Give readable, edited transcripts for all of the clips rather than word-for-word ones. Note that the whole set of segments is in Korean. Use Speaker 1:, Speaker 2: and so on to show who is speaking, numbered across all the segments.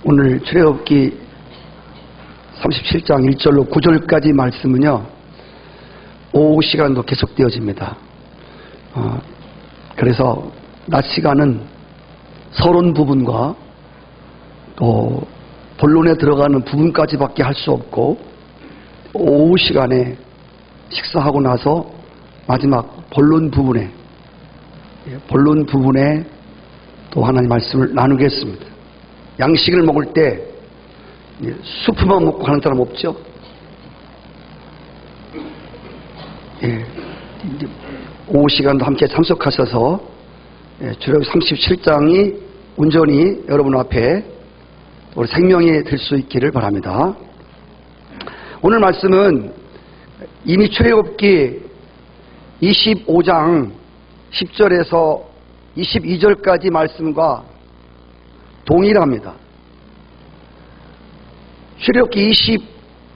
Speaker 1: 오늘 출애굽기 37장 1절로 9절까지 말씀은요, 오후 시간도 계속되어집니다. 그래서 낮 시간은 서론 부분과 또 본론에 들어가는 부분까지밖에 할 수 없고, 오후 시간에 식사하고 나서 마지막 본론 부분에 또 하나님 말씀을 나누겠습니다. 양식을 먹을 때 수프만 먹고 가는 사람 없죠? 오후 시간도 함께 참석하셔서 출애굽기 37장이 온전히 여러분 앞에 우리 생명이 될 수 있기를 바랍니다. 오늘 말씀은 이미 출애굽기 25장 10절에서 22절까지 말씀과 동일합니다. 출애굽기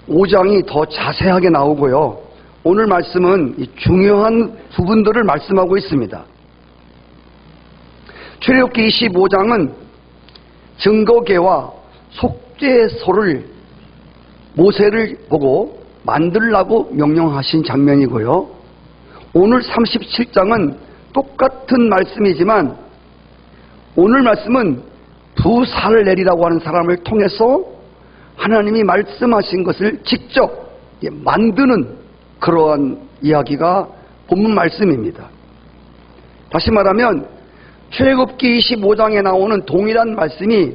Speaker 1: 25장이 더 자세하게 나오고요. 오늘 말씀은 중요한 부분들을 말씀하고 있습니다. 출애굽기 25장은 증거궤와 속죄소를 모세를 보고 만들라고 명령하신 장면이고요. 오늘 37장은 똑같은 말씀이지만 오늘 말씀은 부살을 내리라고 하는 사람을 통해서 하나님이 말씀하신 것을 직접 만드는 그러한 이야기가 본문 말씀입니다. 다시 말하면 출애굽기 25장에 나오는 동일한 말씀이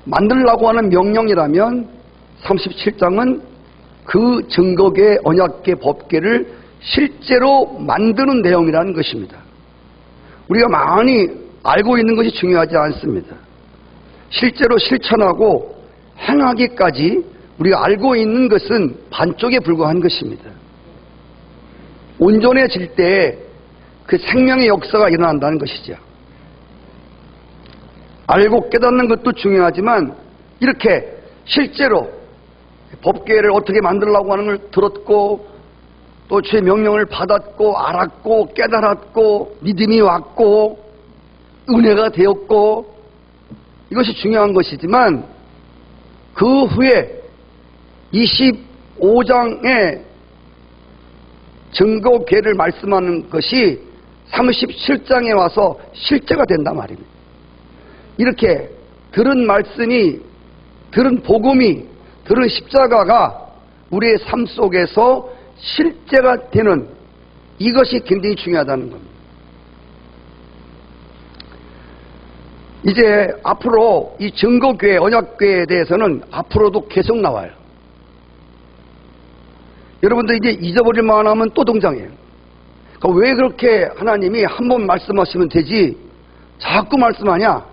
Speaker 1: 만들라고 하는 명령이라면 37장은 그 증거궤, 언약궤, 법궤를 실제로 만드는 내용이라는 것입니다. 우리가 많이 알고 있는 것이 중요하지 않습니다. 실제로 실천하고 행하기까지 우리가 알고 있는 것은 반쪽에 불과한 것입니다. 온전해질 때 그 생명의 역사가 일어난다는 것이죠. 알고 깨닫는 것도 중요하지만 이렇게 실제로 법궤를 어떻게 만들려고 하는 걸 들었고 또 주의 명령을 받았고 알았고 깨달았고 믿음이 왔고 은혜가 되었고 이것이 중요한 것이지만 그 후에 25장의 증거궤를 말씀하는 것이 37장에 와서 실제가 된단 말입니다. 이렇게 들은 말씀이, 들은 복음이, 들은 십자가가 우리의 삶 속에서 실제가 되는 이것이 굉장히 중요하다는 겁니다. 이제 앞으로 이 증거궤, 언약궤에 대해서는 앞으로도 계속 나와요. 여러분들 이제 잊어버릴 만하면 또 등장해요. 그러니까 왜 그렇게 하나님이 한 번 말씀하시면 되지 자꾸 말씀하냐?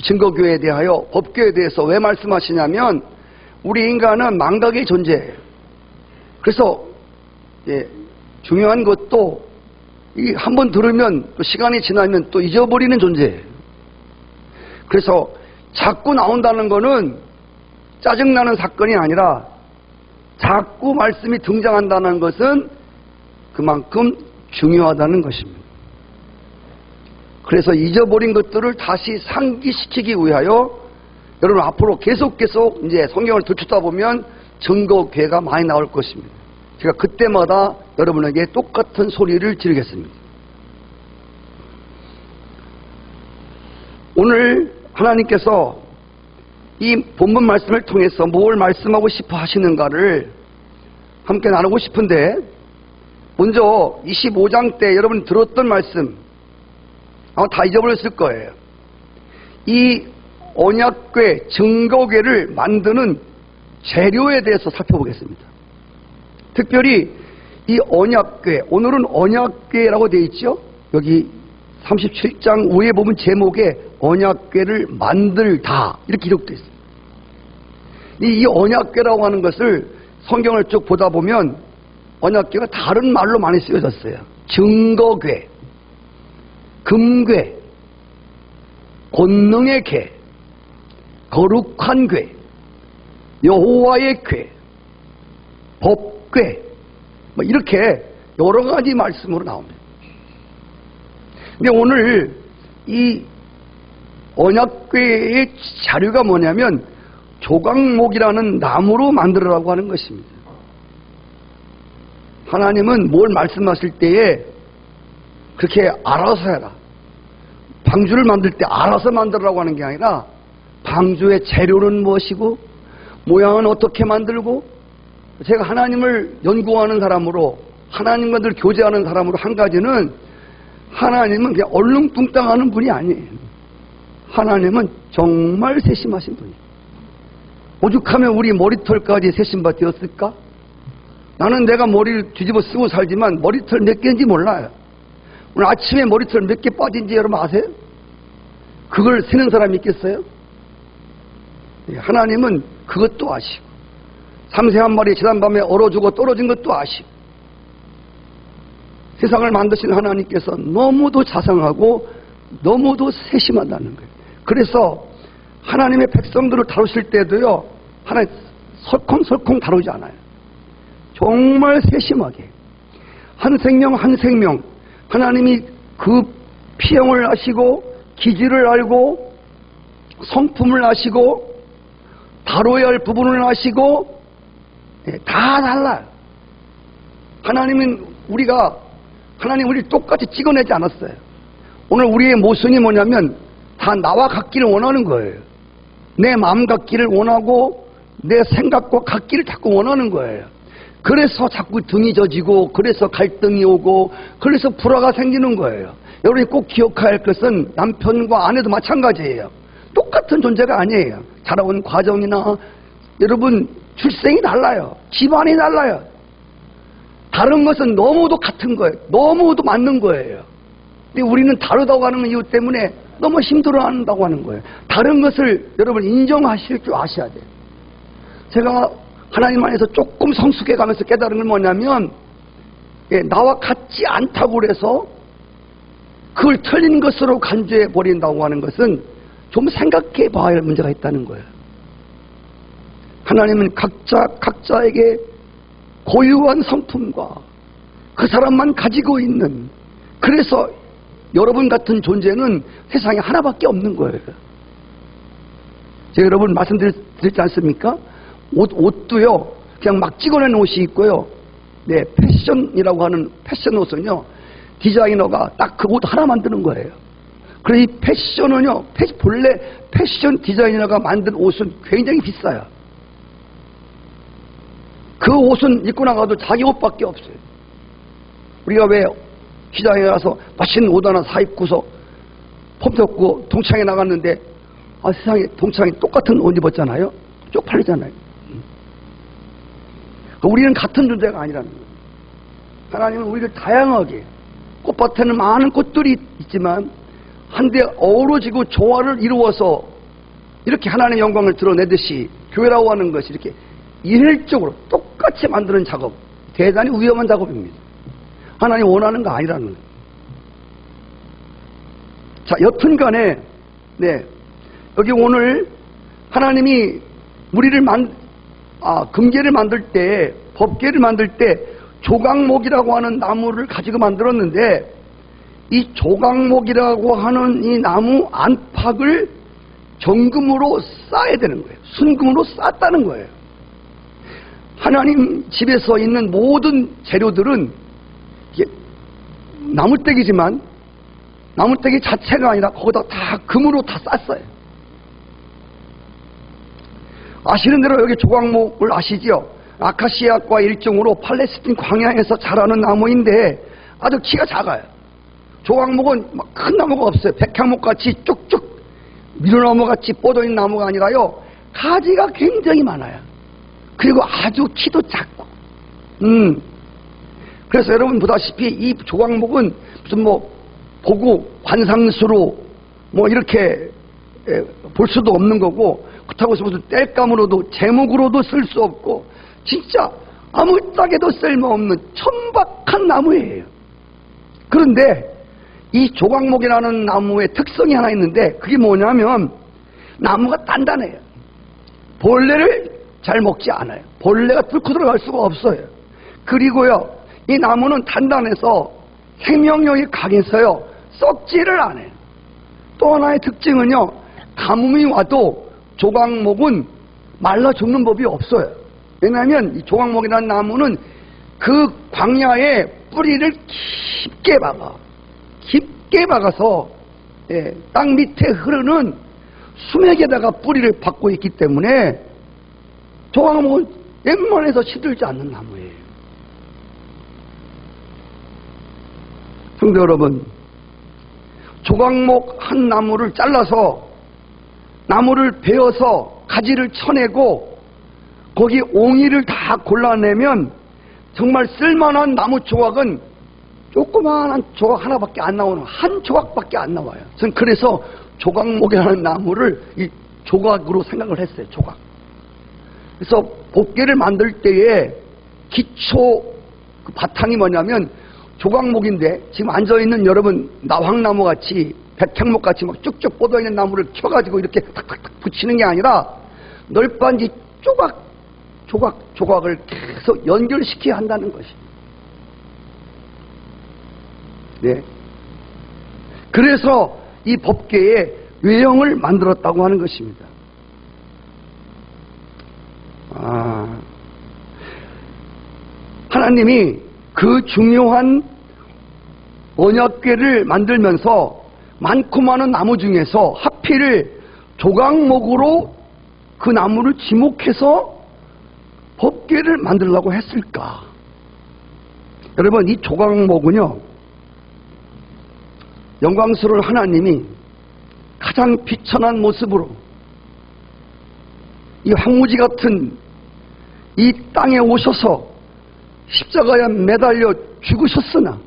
Speaker 1: 증거궤에 대하여, 법궤에 대해서 왜 말씀하시냐면 우리 인간은 망각의 존재예요. 그래서 중요한 것도 한 번 들으면 또 시간이 지나면 또 잊어버리는 존재예요. 그래서 자꾸 나온다는 거는 짜증나는 사건이 아니라 자꾸 말씀이 등장한다는 것은 그만큼 중요하다는 것입니다. 그래서 잊어버린 것들을 다시 상기시키기 위하여 여러분 앞으로 계속 이제 성경을 들추다 보면 증거궤가 많이 나올 것입니다. 제가 그때마다 여러분에게 똑같은 소리를 지르겠습니다. 오늘 하나님께서 이 본문 말씀을 통해서 뭘 말씀하고 싶어 하시는가를 함께 나누고 싶은데, 먼저 25장 때 여러분 들었던 말씀 아마 다 잊어버렸을 거예요. 이 언약궤, 증거궤를 만드는 재료에 대해서 살펴보겠습니다. 특별히 이 언약궤, 오늘은 언약궤라고 되어 있죠. 여기 37장 위에 보면 제목에 언약궤를 만들다 이렇게 기록되어 있습니다. 이 언약궤라고 하는 것을 성경을 쭉 보다 보면 언약궤가 다른 말로 많이 쓰여졌어요. 증거궤, 금궤, 권능의 궤, 거룩한 궤, 여호와의 궤, 법궤, 이렇게 여러 가지 말씀으로 나옵니다. 근데 오늘 이 언약궤의 자료가 뭐냐면 조각목이라는 나무로 만들으라고 하는 것입니다. 하나님은 뭘 말씀하실 때에 그렇게 알아서 해라. 방주를 만들 때 알아서 만들으라고 하는 게 아니라 방주의 재료는 무엇이고 모양은 어떻게 만들고, 제가 하나님을 연구하는 사람으로 하나님과 늘 교제하는 사람으로 한 가지는, 하나님은 그냥 얼렁뚱땅하는 분이 아니에요. 하나님은 정말 세심하신 분이에요. 오죽하면 우리 머리털까지 세심바 되었을까? 나는 내가 머리를 뒤집어 쓰고 살지만 머리털 몇 개인지 몰라요. 오늘 아침에 머리털 몇 개 빠진지 여러분 아세요? 그걸 세는 사람이 있겠어요? 하나님은 그것도 아시고, 삼세 한 마리 지난밤에 얼어 죽어 떨어진 것도 아시고, 세상을 만드신 하나님께서 너무도 자상하고 너무도 세심하다는 거예요. 그래서 하나님의 백성들을 다루실 때도요, 하나님 설컹설컹 다루지 않아요. 정말 세심하게 한 생명 한 생명 하나님이 그 피형을 아시고 기질을 알고 성품을 아시고 다뤄야 할 부분을 아시고, 다 달라요. 하나님 우리를 똑같이 찍어내지 않았어요. 오늘 우리의 모순이 뭐냐면 다 나와 같기를 원하는 거예요. 내 마음 같기를 원하고 내 생각과 같기를 자꾸 원하는 거예요. 그래서 자꾸 등이 져지고, 그래서 갈등이 오고, 그래서 불화가 생기는 거예요. 여러분이 꼭 기억해야 할 것은 남편과 아내도 마찬가지예요. 똑같은 존재가 아니에요. 자라온 과정이나 여러분 출생이 달라요. 집안이 달라요. 다른 것은 너무도 같은 거예요. 너무도 맞는 거예요. 근데 우리는 다르다고 하는 이유 때문에 너무 힘들어한다고 하는 거예요. 다른 것을 여러분 인정하실 줄 아셔야 돼요. 제가 하나님 안에서 조금 성숙해 가면서 깨달은 건 뭐냐면, 나와 같지 않다고 그래서 그걸 틀린 것으로 간주해 버린다고 하는 것은 좀 생각해 봐야 할 문제가 있다는 거예요. 하나님은 각자에게 고유한 성품과 그 사람만 가지고 있는, 그래서 여러분 같은 존재는 세상에 하나밖에 없는 거예요. 제가 여러분 말씀드렸지 않습니까? 옷도요, 그냥 막 찍어낸 옷이 있고요. 네, 패션이라고 하는 패션 옷은요, 디자이너가 딱 그 옷 하나 만드는 거예요. 그래서 이 패션은요, 본래 패션 디자이너가 만든 옷은 굉장히 비싸요. 그 옷은 입고 나가도 자기 옷밖에 없어요. 우리가 왜 시장에 가서 맛있는 옷 하나 사 입고서 폼 덮고 동창회 나갔는데, 세상에 동창회 똑같은 옷 입었잖아요. 쪽팔리잖아요. 우리는 같은 존재가 아니라는 거예요. 하나님은 우리를 다양하게, 꽃밭에는 많은 꽃들이 있지만 한데 어우러지고 조화를 이루어서 이렇게 하나님의 영광을 드러내듯이 교회라고 하는 것이 이렇게 일률적으로 똑같이 만드는 작업, 대단히 위험한 작업입니다. 하나님 원하는 거 아니라는 거예요. 자, 여튼간에 여기 오늘 하나님이 우리를 금계를 만들 때, 법계를 만들 때 조각목이라고 하는 나무를 가지고 만들었는데, 이 조각목이라고 하는 이 나무 안팎을 정금으로 쌓아야 되는 거예요. 순금으로 쌓았다는 거예요. 하나님 집에서 있는 모든 재료들은 이게 나무떼기지만 나무떼기 자체가 아니라 거기다 다 금으로 다 쌌어요. 아시는 대로 여기 조각목을 아시지요? 아카시아과 일종으로 팔레스틴 광야에서 자라는 나무인데 아주 키가 작아요. 조각목은 막 큰 나무가 없어요. 백향목같이 쭉쭉 미루나무같이 뻗어있는 나무가 아니라요, 가지가 굉장히 많아요. 그리고 아주 키도 작고. 그래서 여러분 보다시피 이 조각목은 무슨 보고 관상수로 이렇게 볼 수도 없는 거고, 그렇다고 해서 무슨 땔감으로도 제목으로도 쓸 수 없고, 진짜 아무짝에도 쓸모없는 천박한 나무예요. 그런데 이 조각목이라는 나무의 특성이 하나 있는데, 그게 뭐냐면 나무가 단단해요. 벌레를 잘 먹지 않아요. 벌레가 뚫고 들어갈 수가 없어요. 그리고요, 이 나무는 단단해서 생명력이 강해서요, 썩지를 않아요. 또 하나의 특징은요, 가뭄이 와도 조각목은 말라 죽는 법이 없어요. 왜냐하면 이 조각목이라는 나무는 그 광야에 뿌리를 깊게 박아서 땅 밑에 흐르는 수맥에다가 뿌리를 박고 있기 때문에 조각목은 웬만해서 시들지 않는 나무예요. 성도 여러분, 조각목 한 나무를 잘라서 나무를 베어서 가지를 쳐내고 거기 옹이를 다 골라내면 정말 쓸만한 나무 조각은 조그마한 조각 하나밖에 안 나오는, 한 조각밖에 안 나와요. 저는 그래서 조각목이라는 나무를 이 조각으로 생각을 했어요. 조각. 그래서 법궤를 만들 때에 기초 그 바탕이 뭐냐면 조각목인데, 지금 앉아있는 여러분 나황나무 같이 백향목 같이 막 쭉쭉 뻗어있는 나무를 켜가지고 이렇게 탁탁탁 붙이는 게 아니라 널빤지 조각을 계속 연결시켜야 한다는 것이. 네. 그래서 이 법궤에 외형을 만들었다고 하는 것입니다. 하나님이 그 중요한 언약궤를 만들면서 많고 많은 나무 중에서 하필 조각목으로 그 나무를 지목해서 법궤를 만들려고 했을까? 여러분, 이 조각목은요, 영광스러운 하나님이 가장 비천한 모습으로 이 황무지 같은 이 땅에 오셔서 십자가에 매달려 죽으셨으나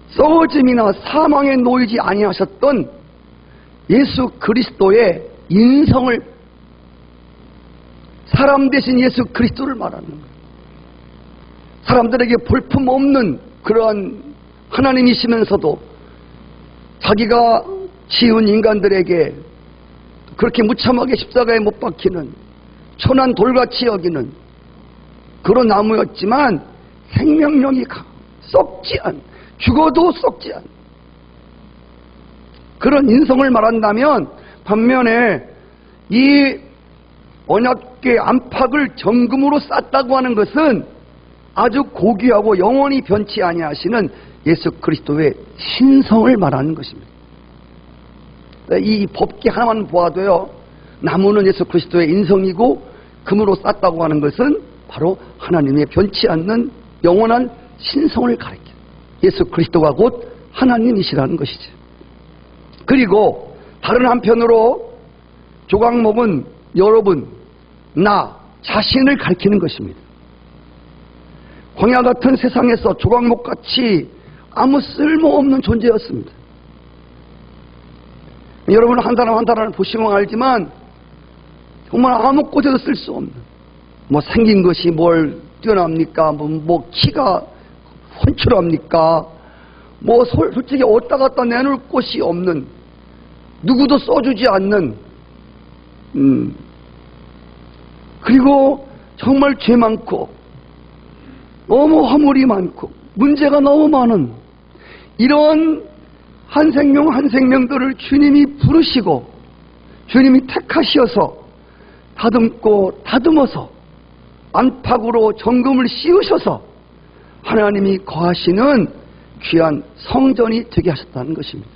Speaker 1: 썩어짐이나 사망에 놓이지 아니하셨던 예수 그리스도의 인성을, 사람 대신 예수 그리스도를 말하는 거예요. 사람들에게 볼품없는 그러한 하나님이시면서도 자기가 지은 인간들에게 그렇게 무참하게 십자가에 못 박히는 천한 돌같이 여기는 그런 나무였지만 생명력이 썩지 않, 죽어도 썩지 않 그런 인성을 말한다면, 반면에 이 언약궤 안팎을 정금으로 쌌다고 하는 것은 아주 고귀하고 영원히 변치 아니하시는 예수 그리스도의 신성을 말하는 것입니다. 이 법궤 하나만 보아도요, 나무는 예수 그리스도의 인성이고 금으로 쌌다고 하는 것은 바로 하나님의 변치 않는 영원한 신성을 가리켜요. 예수 그리스도가 곧 하나님이시라는 것이죠. 그리고 다른 한편으로 조각목은 여러분, 나 자신을 가리키는 것입니다. 광야 같은 세상에서 조각목같이 아무 쓸모없는 존재였습니다. 여러분 한 사람 한 사람을 보시면 알지만 정말 아무 곳에도 쓸 수 없는, 뭐 생긴 것이 뭘 뛰어납니까? 뭐 키가 훤칠합니까? 뭐 솔직히 어디다 갖다 내놓을 곳이 없는, 누구도 써주지 않는, 그리고 정말 죄 많고 너무 허물이 많고 문제가 너무 많은 이런 한 생명 한 생명들을 주님이 부르시고 주님이 택하시어서 다듬고 다듬어서 안팎으로 정금을 씌우셔서 하나님이 거하시는 귀한 성전이 되게 하셨다는 것입니다.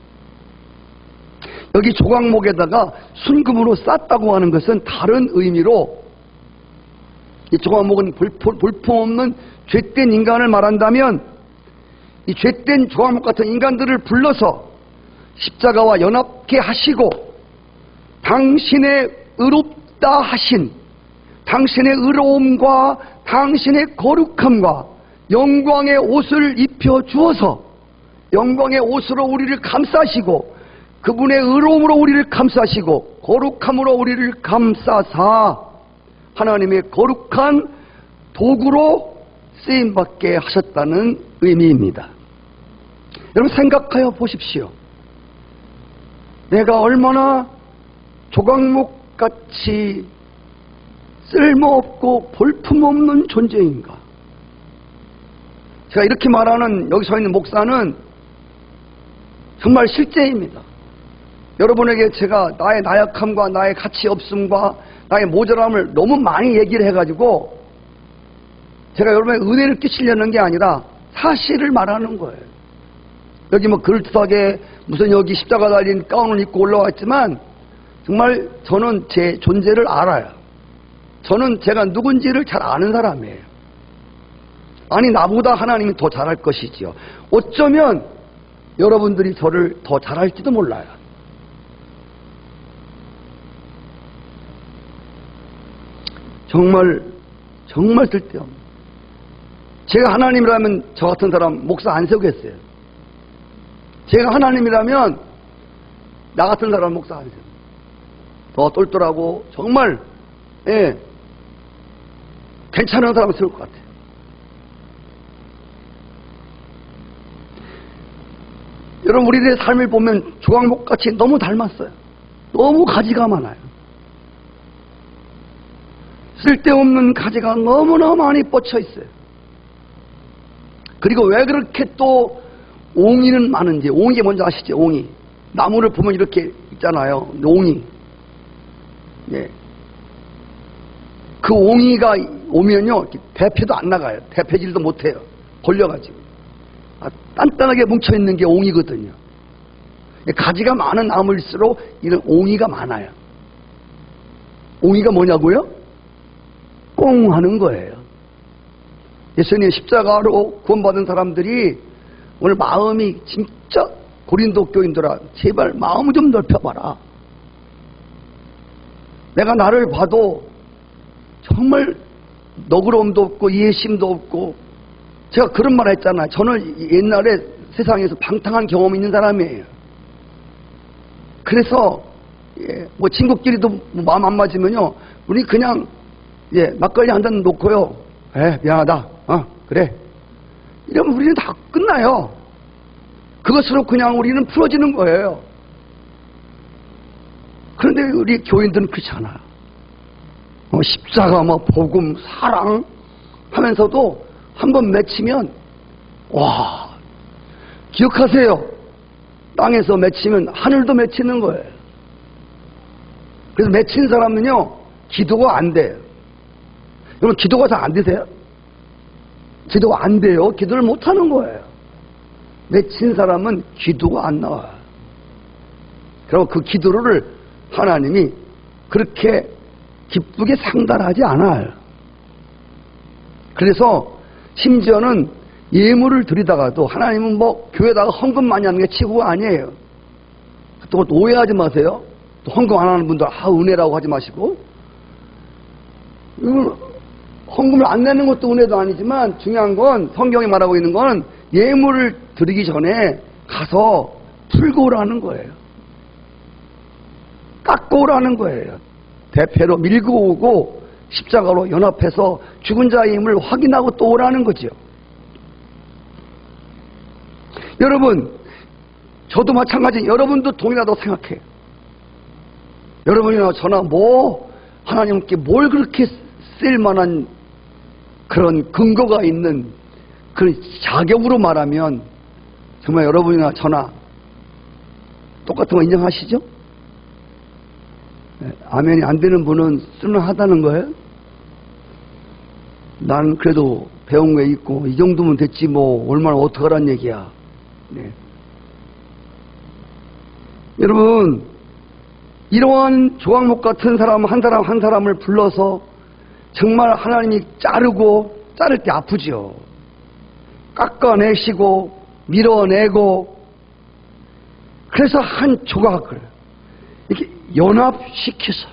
Speaker 1: 여기 조각목에다가 순금으로 쌌다고 하는 것은 다른 의미로, 이 조각목은 볼품없는 죄된 인간을 말한다면, 이 죄된 조각목 같은 인간들을 불러서 십자가와 연합케 하시고 당신의 의롭다 하신, 당신의 의로움과 당신의 거룩함과 영광의 옷을 입혀 주어서 영광의 옷으로 우리를 감싸시고 그분의 의로움으로 우리를 감싸시고 거룩함으로 우리를 감싸사 하나님의 거룩한 도구로 쓰임받게 하셨다는 의미입니다. 여러분 생각하여 보십시오. 내가 얼마나 조각목같이 쓸모없고 볼품없는 존재인가. 제가 이렇게 말하는 여기 서 있는 목사는 정말 실제입니다. 여러분에게 제가 나의 나약함과 나의 가치 없음과 나의 모자람을 너무 많이 얘기를 해가지고 제가 여러분에게 은혜를 끼치려는 게 아니라 사실을 말하는 거예요. 여기 뭐 그럴듯하게 무슨 여기 십자가 달린 가운을 입고 올라왔지만 정말 저는 제 존재를 알아요. 저는 제가 누군지를 잘 아는 사람이에요. 아니 나보다 하나님이 더 잘할 것이지요. 어쩌면 여러분들이 저를 더 잘할지도 몰라요. 정말 쓸데없는. 제가 하나님이라면 저 같은 사람 목사 안 세우겠어요. 제가 하나님이라면 나 같은 사람 목사 안 세워요. 더 똘똘하고 정말 괜찮은 사람을 세울 것 같아요. 여러분 우리들의 삶을 보면 조각목같이 너무 닮았어요. 너무 가지가 많아요. 쓸데없는 가지가 너무나 많이 뻗쳐 있어요. 그리고 왜 그렇게 또 옹이는 많은지. 옹이 뭔지 아시죠? 옹이. 나무를 보면 이렇게 있잖아요. 옹이. 예. 그 옹이가 오면요 대패도 안 나가요. 대패질도 못해요. 걸려가지고. 단단하게 뭉쳐있는 게 옹이거든요. 가지가 많은 나무일수록 이런 옹이가 많아요. 옹이가 뭐냐고요? 꽁 하는 거예요. 예수님 십자가로 구원받은 사람들이 오늘 마음이 진짜 고린도 교인들아 제발 마음 좀 넓혀봐라. 내가 나를 봐도 정말 너그러움도 없고 이해심도 없고 제가 그런 말 했잖아요. 저는 옛날에 세상에서 방탕한 경험이 있는 사람이에요. 그래서 뭐 친구끼리도 마음 안 맞으면요 우리 그냥 막걸리 한 잔 놓고요 미안하다 그래 이러면 우리는 다 끝나요. 그것으로 그냥 우리는 풀어지는 거예요. 그런데 우리 교인들은 그렇지 않아요. 십자가 복음 사랑 하면서도 한번 맺히면 와 기억하세요. 땅에서 맺히면 하늘도 맺히는 거예요. 그래서 맺힌 사람은요 기도가 안 돼요. 여러분 기도가 잘 안 되세요? 기도가 안 돼요. 기도를 못 하는 거예요. 맺힌 사람은 기도가 안 나와요. 그리고 그 기도를 하나님이 그렇게 기쁘게 상달하지 않아요. 그래서 심지어는 예물을 드리다가도 하나님은 교회에다가 헌금 많이 하는 게 최고가 아니에요. 또 오해하지 마세요. 또 헌금 안 하는 분들 은혜라고 하지 마시고. 헌금을 안 내는 것도 은혜도 아니지만 중요한 건 성경이 말하고 있는 건 예물을 드리기 전에 가서 풀고 오라는 거예요. 깎고 오라는 거예요. 대패로 밀고 오고 십자가로 연합해서 죽은 자의 힘을 확인하고 또 오라는 거죠. 여러분 저도 마찬가지. 여러분도 동일하다고 생각해요. 여러분이나 저나 하나님께 뭘 그렇게 쓸만한 그런 근거가 있는 그런 자격으로 말하면 정말 여러분이나 저나 똑같은 거 인정하시죠? 아멘이 안 되는 분은 쓸만하다는 거예요? 난 그래도 배운 게 있고 이 정도면 됐지 얼마나 어떡하란 얘기야. 네. 여러분 이러한 조각목 같은 사람 한 사람을 불러서 정말 하나님이 자를 때 아프죠. 깎아내시고 밀어내고 그래서 한 조각을 이렇게 연합시켜서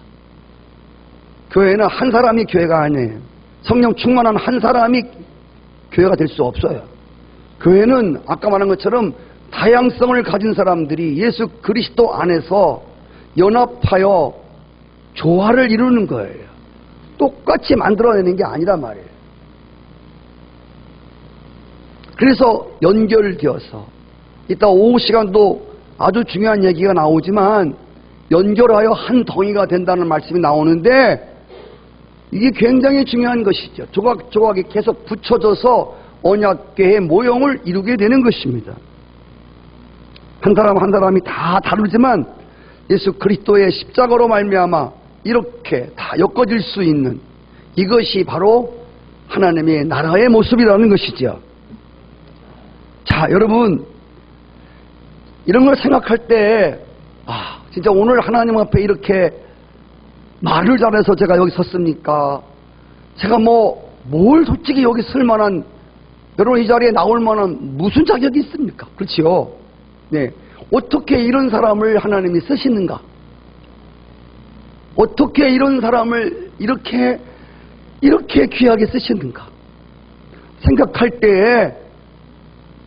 Speaker 1: 교회는 한 사람이 교회가 아니에요. 성령 충만한 한 사람이 교회가 될 수 없어요. 교회는 아까 말한 것처럼 다양성을 가진 사람들이 예수 그리스도 안에서 연합하여 조화를 이루는 거예요. 똑같이 만들어내는 게 아니란 말이에요. 그래서 연결되어서 이따 오후 시간도 아주 중요한 얘기가 나오지만 연결하여 한 덩이가 된다는 말씀이 나오는데 이게 굉장히 중요한 것이죠. 조각조각이 계속 붙여져서 언약궤의 모형을 이루게 되는 것입니다. 한 사람 한 사람이 다 다르지만 예수 그리스도의 십자가로 말미암아 이렇게 다 엮어질 수 있는 이것이 바로 하나님의 나라의 모습이라는 것이죠. 자, 여러분, 이런 걸 생각할 때 진짜 오늘 하나님 앞에 이렇게 말을 잘해서 제가 여기 섰습니까? 제가 뭘 솔직히 여기 쓸 만한, 여러분 이 자리에 나올 만한 무슨 자격이 있습니까? 그렇지요? 네. 어떻게 이런 사람을 하나님이 쓰시는가? 어떻게 이런 사람을 이렇게 귀하게 쓰시는가? 생각할 때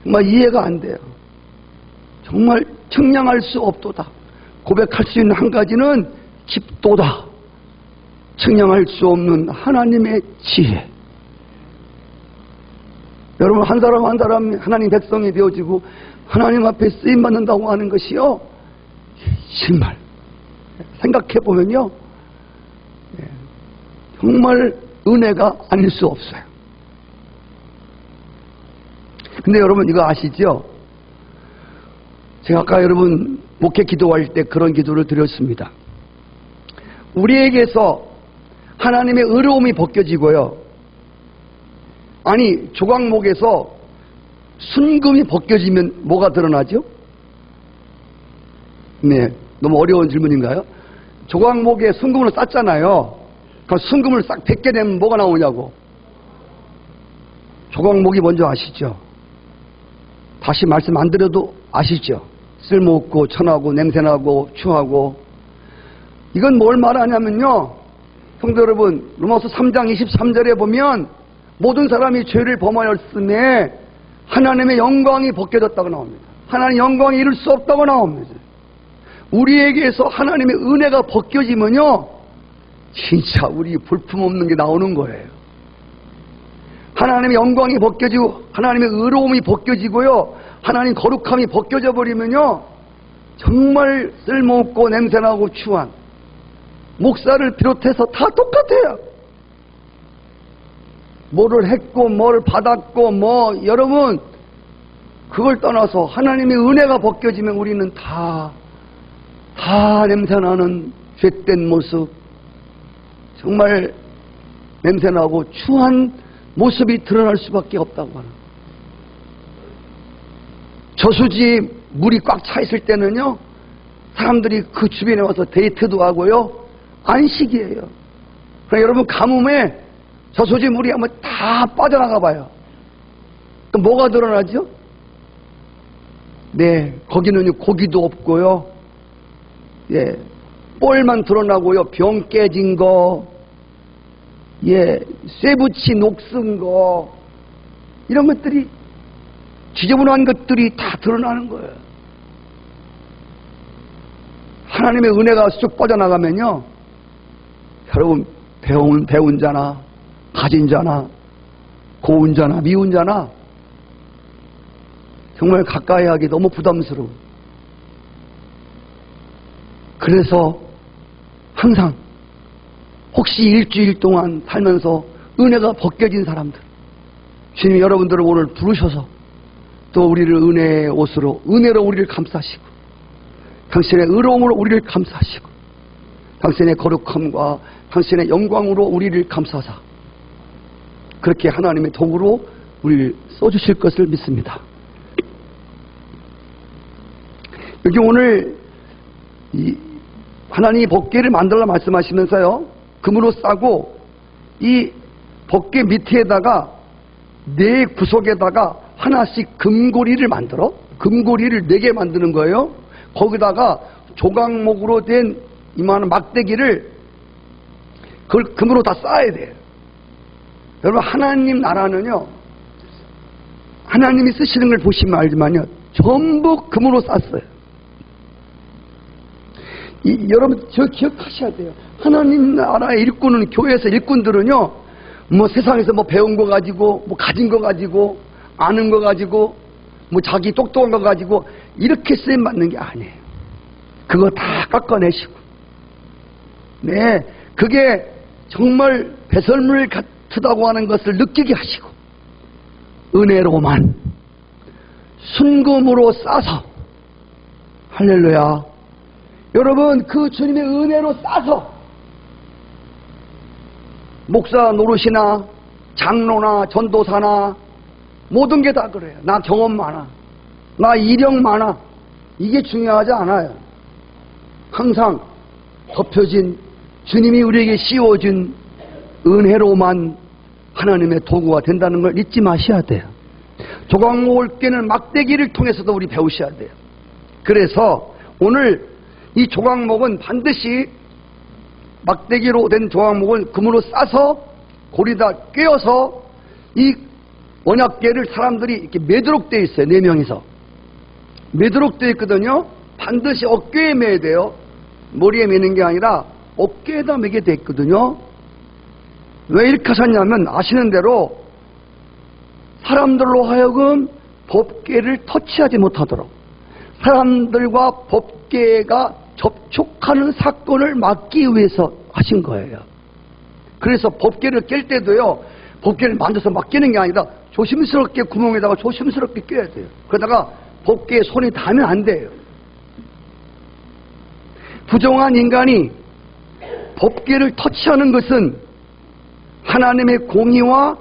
Speaker 1: 정말 이해가 안 돼요. 정말 측량할 수 없도다. 고백할 수 있는 한 가지는 깊도다. 측량할 수 없는 하나님의 지혜. 여러분, 한 사람 한 사람 하나님 백성이 되어지고 하나님 앞에 쓰임받는다고 하는 것이요, 정말 생각해 보면요, 정말 은혜가 아닐 수 없어요. 근데 여러분 이거 아시죠? 제가 아까 여러분 목회 기도할 때 그런 기도를 드렸습니다. 우리에게서 하나님의 의로움이 벗겨지고요, 아니 조각목에서 순금이 벗겨지면 뭐가 드러나죠? 네, 너무 어려운 질문인가요? 조각목에 순금으로 쌌잖아요. 그럼 순금을 싹 벗겨내면 뭐가 나오냐고. 조각목이 뭔지 아시죠? 다시 말씀 안 드려도 아시죠? 쓸모없고 천하고 냄새나고 추하고. 이건 뭘 말하냐면요, 성도 여러분, 로마서 3장 23절에 보면 모든 사람이 죄를 범하였음에 하나님의 영광이 벗겨졌다고 나옵니다. 하나님의 영광이 이룰 수 없다고 나옵니다. 우리에게서 하나님의 은혜가 벗겨지면요, 진짜 우리 볼품없는 게 나오는 거예요. 하나님의 영광이 벗겨지고 하나님의 의로움이 벗겨지고요, 하나님 거룩함이 벗겨져 버리면요, 정말 쓸모없고 냄새나고 추한, 목사를 비롯해서 다 똑같아요. 뭐를 했고 뭘 받았고 여러분, 그걸 떠나서 하나님의 은혜가 벗겨지면 우리는 다 냄새나는 죄된 모습, 정말 냄새나고 추한 모습이 드러날 수밖에 없다고 하는. 저수지 물이 꽉 차 있을 때는요, 사람들이 그 주변에 와서 데이트도 하고요, 안식이에요. 그러니까 여러분, 가뭄에 저수지 물이 한번 다 빠져나가 봐요. 그럼 뭐가 드러나죠? 네, 거기는 고기도 없고요, 예, 뻘만 드러나고요, 병 깨진 거, 예, 쇠붙이 녹슨 거, 이런 것들이, 지저분한 것들이 다 드러나는 거예요. 하나님의 은혜가 쑥 빠져나가면요, 여러분, 배운 자나 가진 자나 고운 자나 미운 자나 정말 가까이 하기 너무 부담스러워. 그래서 항상 혹시 일주일 동안 살면서 은혜가 벗겨진 사람들, 주님 여러분들을 오늘 부르셔서 또 우리를 은혜의 옷으로, 은혜로 우리를 감싸시고 당신의 의로움으로 우리를 감싸시고 당신의 거룩함과 당신의 영광으로 우리를 감싸사 그렇게 하나님의 도구로 우리를 써주실 것을 믿습니다. 여기 오늘 하나님이 법궤를 만들라 말씀하시면서요, 금으로 싸고 이 법궤 밑에다가 네 구석에다가 하나씩 금고리를 만들어, 금고리를 4개 만드는 거예요. 거기다가 조각목으로 된 이만한 막대기를 그걸 금으로 다 쌓아야 돼요. 여러분, 하나님 나라는요, 하나님이 쓰시는 걸 보시면 알지만요, 전부 금으로 쌌어요. 여러분, 저 기억하셔야 돼요. 하나님 나라의 일꾼은, 교회에서 일꾼들은요, 세상에서 배운 거 가지고, 가진 거 가지고, 아는 거 가지고, 자기 똑똑한 거 가지고, 이렇게 쓰임 받는 게 아니에요. 그거 다 깎아내시고. 네, 그게 정말 배설물 같다고 하는 것을 느끼게 하시고, 은혜로만, 순금으로 싸서, 할렐루야, 여러분, 그 주님의 은혜로 싸서 목사 노릇이나 장로나 전도사나 모든 게 다 그래요. 나 경험 많아, 나 이력 많아, 이게 중요하지 않아요. 항상 덮여진 주님이 우리에게 씌워준 은혜로만 하나님의 도구가 된다는 걸 잊지 마셔야 돼요. 조각목을 깨는 막대기를 통해서도 우리 배우셔야 돼요. 그래서 오늘 이 조각목은 반드시 막대기로 된 조각목을 금으로 싸서 고리다 꿰어서 이 언약궤를 사람들이 이렇게 매도록 되어 있어요. 4명이서 매도록 되어 있거든요. 반드시 어깨에 매야 돼요. 머리에 매는 게 아니라 어깨에다 매게 되어 있거든요. 왜 이렇게 하셨냐면 아시는 대로 사람들로 하여금 법궤를 터치하지 못하도록, 사람들과 법궤가 접촉하는 사건을 막기 위해서 하신 거예요. 그래서 법궤를 깰 때도요, 법궤를 만져서 막 끼는 게 아니라 조심스럽게 구멍에다가 조심스럽게 껴야 돼요. 그러다가 법궤에 손이 닿으면 안 돼요. 부정한 인간이 법궤를 터치하는 것은 하나님의 공의와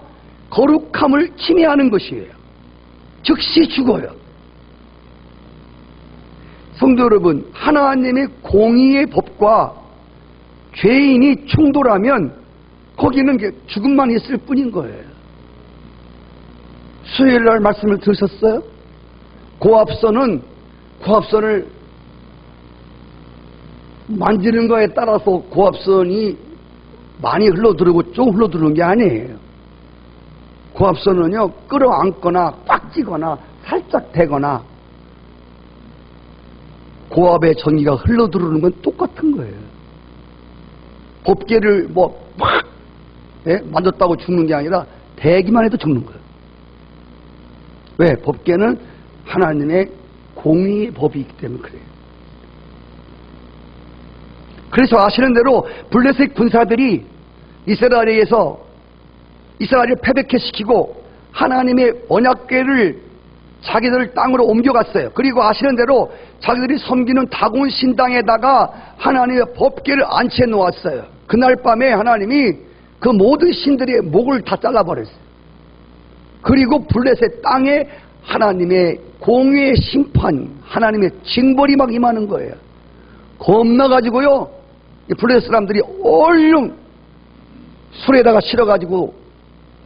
Speaker 1: 거룩함을 침해하는 것이에요. 즉시 죽어요. 성도 여러분, 하나님의 공의의 법과 죄인이 충돌하면 거기는 죽음만 있을 뿐인 거예요. 수요일 날 말씀을 들으셨어요? 고압선을 만지는 거에 따라서 고압선이 많이 흘러들어오고 좀 흘러들어오는 게 아니에요. 고압선은요, 끌어안거나 꽉 찌거나 살짝 대거나 고압의 전기가 흘러들어오는 건 똑같은 거예요. 법궤를 막 만졌다고 죽는 게 아니라 대기만 해도 죽는 거예요. 왜? 법궤는 하나님의 공의의 법이기 때문에 그래요. 그래서 아시는 대로 블레셋 군사들이 이스라엘을 패배케시키고 하나님의 언약궤를 자기들 땅으로 옮겨갔어요. 그리고 아시는 대로 자기들이 섬기는 다곤 신당에다가 하나님의 법궤를 안치해 놓았어요. 그날 밤에 하나님이 그 모든 신들의 목을 다 잘라버렸어요. 그리고 블레셋 땅에 하나님의 공의의 심판, 하나님의 징벌이 막 임하는 거예요. 겁나가지고요, 블레셋 사람들이 얼른 술에다가 실어가지고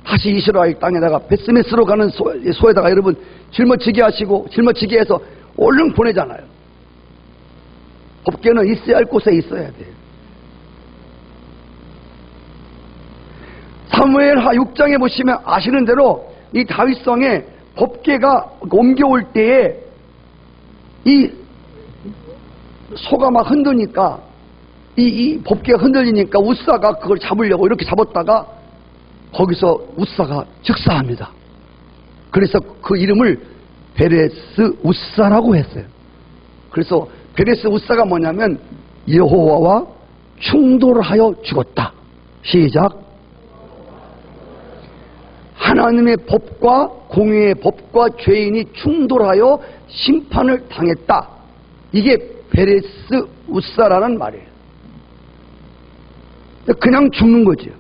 Speaker 1: 다시 이스라엘 땅에다가 베스메스로 가는 소에다가 여러분 짊어지게 하시고 짊어지게 해서 얼른 보내잖아요. 법궤는 있어야 할 곳에 있어야 돼요. 사무엘하 6장에 보시면 아시는 대로 이 다윗성에 법궤가 옮겨올 때에 이 소가 막 흔드니까 이 법궤가 흔들리니까 우사가 그걸 잡으려고 이렇게 잡았다가 거기서 우사가 즉사합니다. 그래서 그 이름을 베레스 우사라고 했어요. 그래서 베레스 우사가 뭐냐면 여호와와 충돌하여 죽었다. 시작. 하나님의 법과 공의의 법과 죄인이 충돌하여 심판을 당했다. 이게 베레스 우사라는 말이에요. 그냥 죽는 거죠.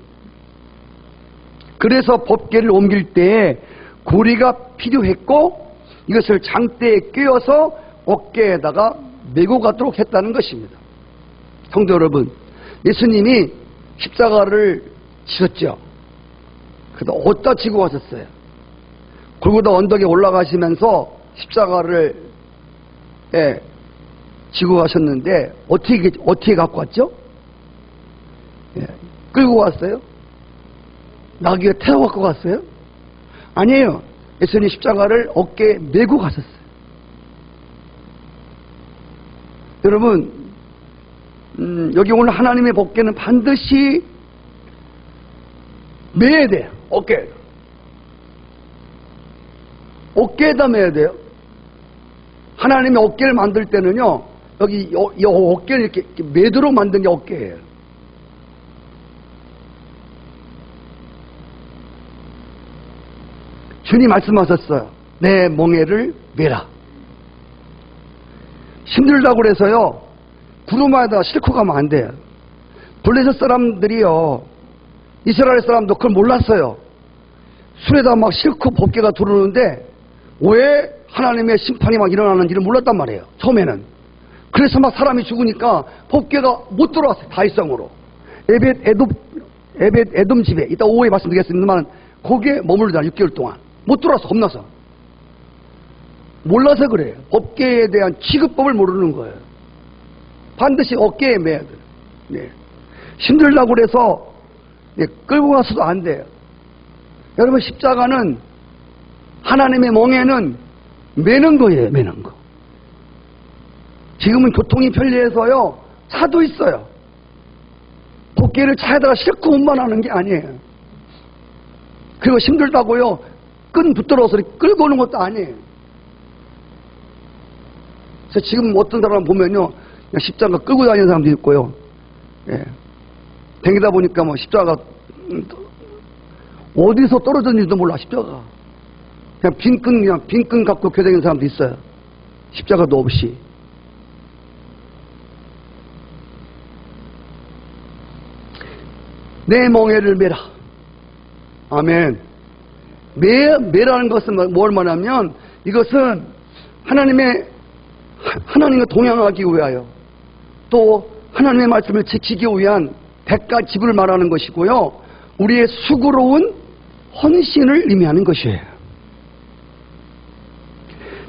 Speaker 1: 그래서 법궤를 옮길 때에 고리가 필요했고 이것을 장대에 꿰어서 어깨에다가 메고 가도록 했다는 것입니다. 성도 여러분, 예수님이 십자가를 지셨죠. 그래서 어디다 지고 가셨어요? 골고다 언덕에 올라가시면서 십자가를 지고 가셨는데 어떻게 갖고 왔죠? 끌고 갔어요? 나귀에 태워 갖고 갔어요? 아니에요. 예수님 십자가를 어깨에 메고 가셨어요. 여러분, 여기 오늘 하나님의 법궤는 반드시 매야 돼요. 어깨에다 매야 돼요. 하나님의 어깨를 만들 때는요, 여기 어깨를 이렇게 매도록 만든 게 어깨예요. 주님 말씀하셨어요. 내 멍에를 매라. 힘들다고 그래서요, 구루마에다 싣고 가면 안 돼요. 블레셋 사람들이요, 이스라엘 사람도 그걸 몰랐어요. 술에다 막 싣고 법궤가 들어오는데 왜 하나님의 심판이 막 일어나는지를 몰랐단 말이에요, 처음에는. 그래서 막 사람이 죽으니까 법궤가 못 들어왔어요, 다윗성으로. 에벳 에돔 집에, 이따 오후에 말씀드리겠습니다만, 거기에 머물르잖아요, 6개월 동안. 못 들어왔어, 겁나서. 몰라서 그래요. 법궤에 대한 취급법을 모르는 거예요. 반드시 어깨에 매야 돼요. 네. 힘들다고 그래서 네, 끌고 가서도 안 돼요. 여러분, 십자가는, 하나님의 멍에는 매는 거예요, 매는 거. 지금은 교통이 편리해서요, 차도 있어요. 법궤를 차에다가 싣고 운반하는 게 아니에요. 그리고 힘들다고요, 끈 붙들어서 끌고 오는 것도 아니에요. 그래서 지금 어떤 사람 보면요, 그냥 십자가 끌고 다니는 사람도 있고요. 예. 댕기다 보니까 뭐 십자가 어디서 떨어졌는지도 몰라, 십자가. 그냥 빈 끈 갖고 교회 다니는 사람도 있어요. 십자가도 없이. 내 멍에를 매라. 아멘. 매라는 것은 뭘 말하면, 이것은 하나님과 동행하기 위하여, 또 하나님의 말씀을 지키기 위한 대가 지불을 말하는 것이고요, 우리의 수고로운 헌신을 의미하는 것이에요.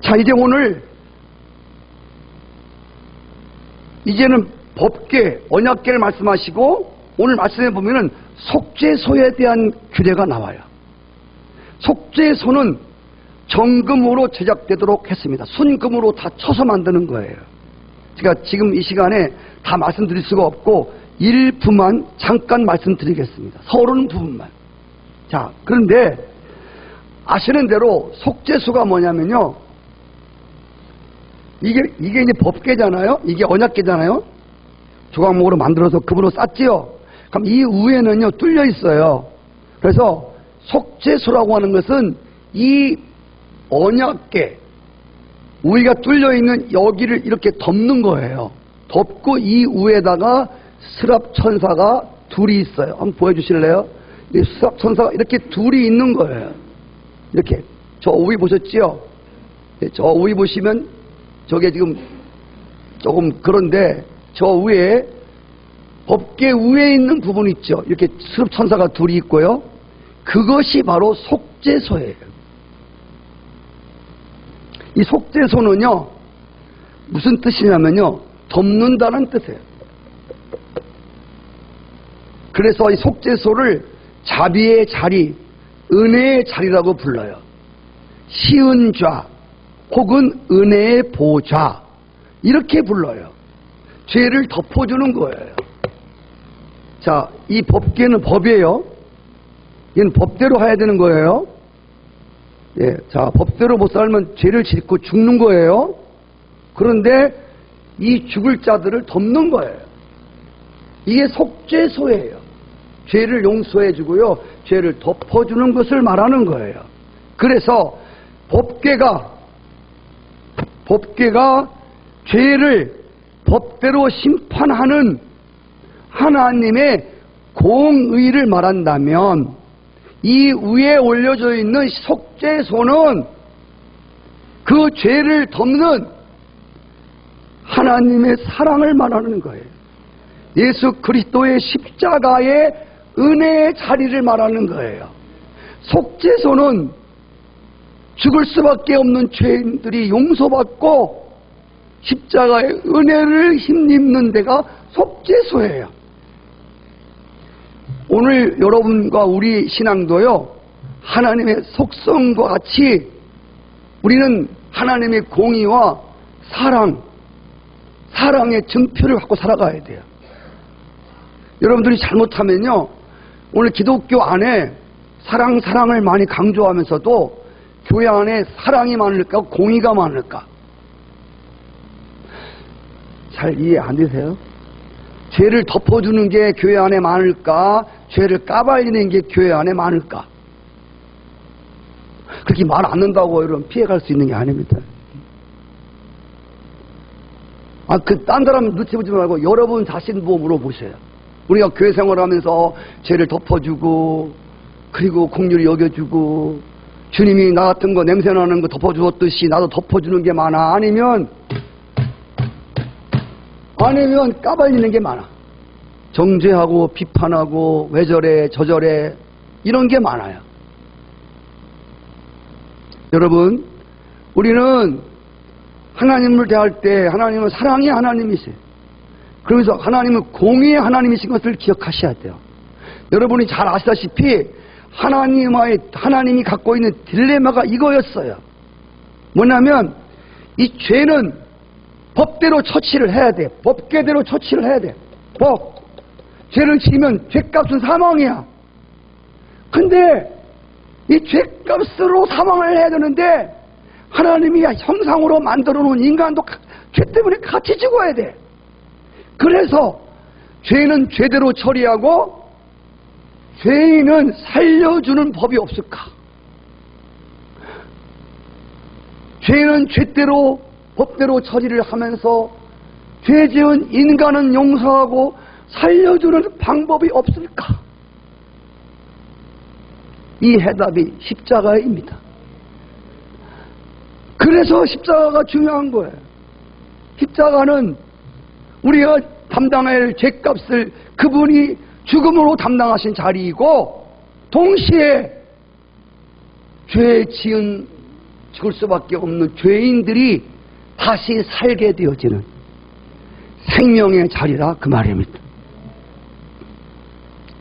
Speaker 1: 자, 이제 이제는 법궤, 언약궤를 말씀하시고, 오늘 말씀해 보면은 속죄소에 대한 규례가 나와요. 속죄소는 정금으로 제작되도록 했습니다. 순금으로 다 쳐서 만드는 거예요. 제가 지금 이 시간에 다 말씀드릴 수가 없고 일부만 잠깐 말씀드리겠습니다. 서론 부분만. 자, 그런데 아시는 대로 속죄소가 뭐냐면요, 이게 이제 법궤잖아요. 이게 언약궤잖아요. 조각목으로 만들어서 금으로 쌌지요. 그럼 이 위에는요, 뚫려 있어요. 그래서 속죄소라고 하는 것은 이 언약궤 위가 뚫려 있는 여기를 이렇게 덮는 거예요. 덮고 이 위에다가 스랍 천사가 둘이 있어요. 한번 보여주실래요? 이 스랍 천사가 이렇게 둘이 있는 거예요. 이렇게. 저 위 보셨지요? 저 위 보시면 저게 지금 조금 그런데, 저 위에 법궤 위에 있는 부분 있죠. 이렇게 스랍 천사가 둘이 있고요. 그것이 바로 속죄소예요. 이 속죄소는요, 무슨 뜻이냐면요, 덮는다는 뜻이에요. 그래서 이 속죄소를 자비의 자리, 은혜의 자리라고 불러요. 시은 좌 혹은 은혜의 보좌, 이렇게 불러요. 죄를 덮어주는 거예요. 자, 이 법궤는 법이에요. 이건 법대로 해야 되는 거예요. 예, 자, 법대로 못 살면 죄를 짓고 죽는 거예요. 그런데 이 죽을 자들을 덮는 거예요. 이게 속죄소예요. 죄를 용서해 주고요, 죄를 덮어주는 것을 말하는 거예요. 그래서 법궤가 죄를 법대로 심판하는 하나님의 공의를 말한다면, 이 위에 올려져 있는 속죄소는 그 죄를 덮는 하나님의 사랑을 말하는 거예요. 예수 그리스도의 십자가의 은혜의 자리를 말하는 거예요. 속죄소는 죽을 수밖에 없는 죄인들이 용서받고 십자가의 은혜를 힘입는 데가 속죄소예요. 오늘 여러분과 우리 신앙도요, 하나님의 속성과 같이 우리는 하나님의 공의와 사랑의 증표를 갖고 살아가야 돼요. 여러분들이 잘못하면요, 오늘 기독교 안에 사랑을 많이 강조하면서도 교회 안에 사랑이 많을까, 공의가 많을까? 잘 이해 안 되세요? 죄를 덮어주는 게 교회 안에 많을까? 죄를 까발리는 게 교회 안에 많을까? 그렇게 말 안 한다고 여러분 피해갈 수 있는 게 아닙니다. 딴 사람 눈치 보지 말고 여러분 자신 몸으로 보세요. 우리가 교회 생활하면서 죄를 덮어주고, 그리고 긍휼히 여겨주고, 주님이 나 같은 거 냄새나는 거 덮어주었듯이 나도 덮어주는 게 많아? 아니면 까발리는 게 많아? 정죄하고 비판하고 왜 저래 저저래 이런 게 많아요. 여러분, 우리는 하나님을 대할 때 하나님은 사랑의 하나님이세요. 그러면서 하나님은 공의의 하나님이신 것을 기억하셔야 돼요. 여러분이 잘 아시다시피 하나님이 갖고 있는 딜레마가 이거였어요. 뭐냐면 이 죄는 법대로 처치를 해야 돼. 법계대로 처치를 해야 돼. 죄를 지으면 죄값은 사망이야. 근데 이 죄값으로 사망을 해야 되는데 하나님이 형상으로 만들어 놓은 인간도 죄 때문에 같이 죽어야 돼. 그래서 죄는 죄대로 처리하고 죄인은 살려주는 법이 없을까? 죄는 죄대로 법대로 처리를 하면서 죄 지은 인간은 용서하고 살려주는 방법이 없을까? 이 해답이 십자가입니다. 그래서 십자가가 중요한 거예요. 십자가는 우리가 담당할 죄값을 그분이 죽음으로 담당하신 자리이고, 동시에 죄 지은 죽을 수밖에 없는 죄인들이 다시 살게 되어지는 생명의 자리라 그 말입니다.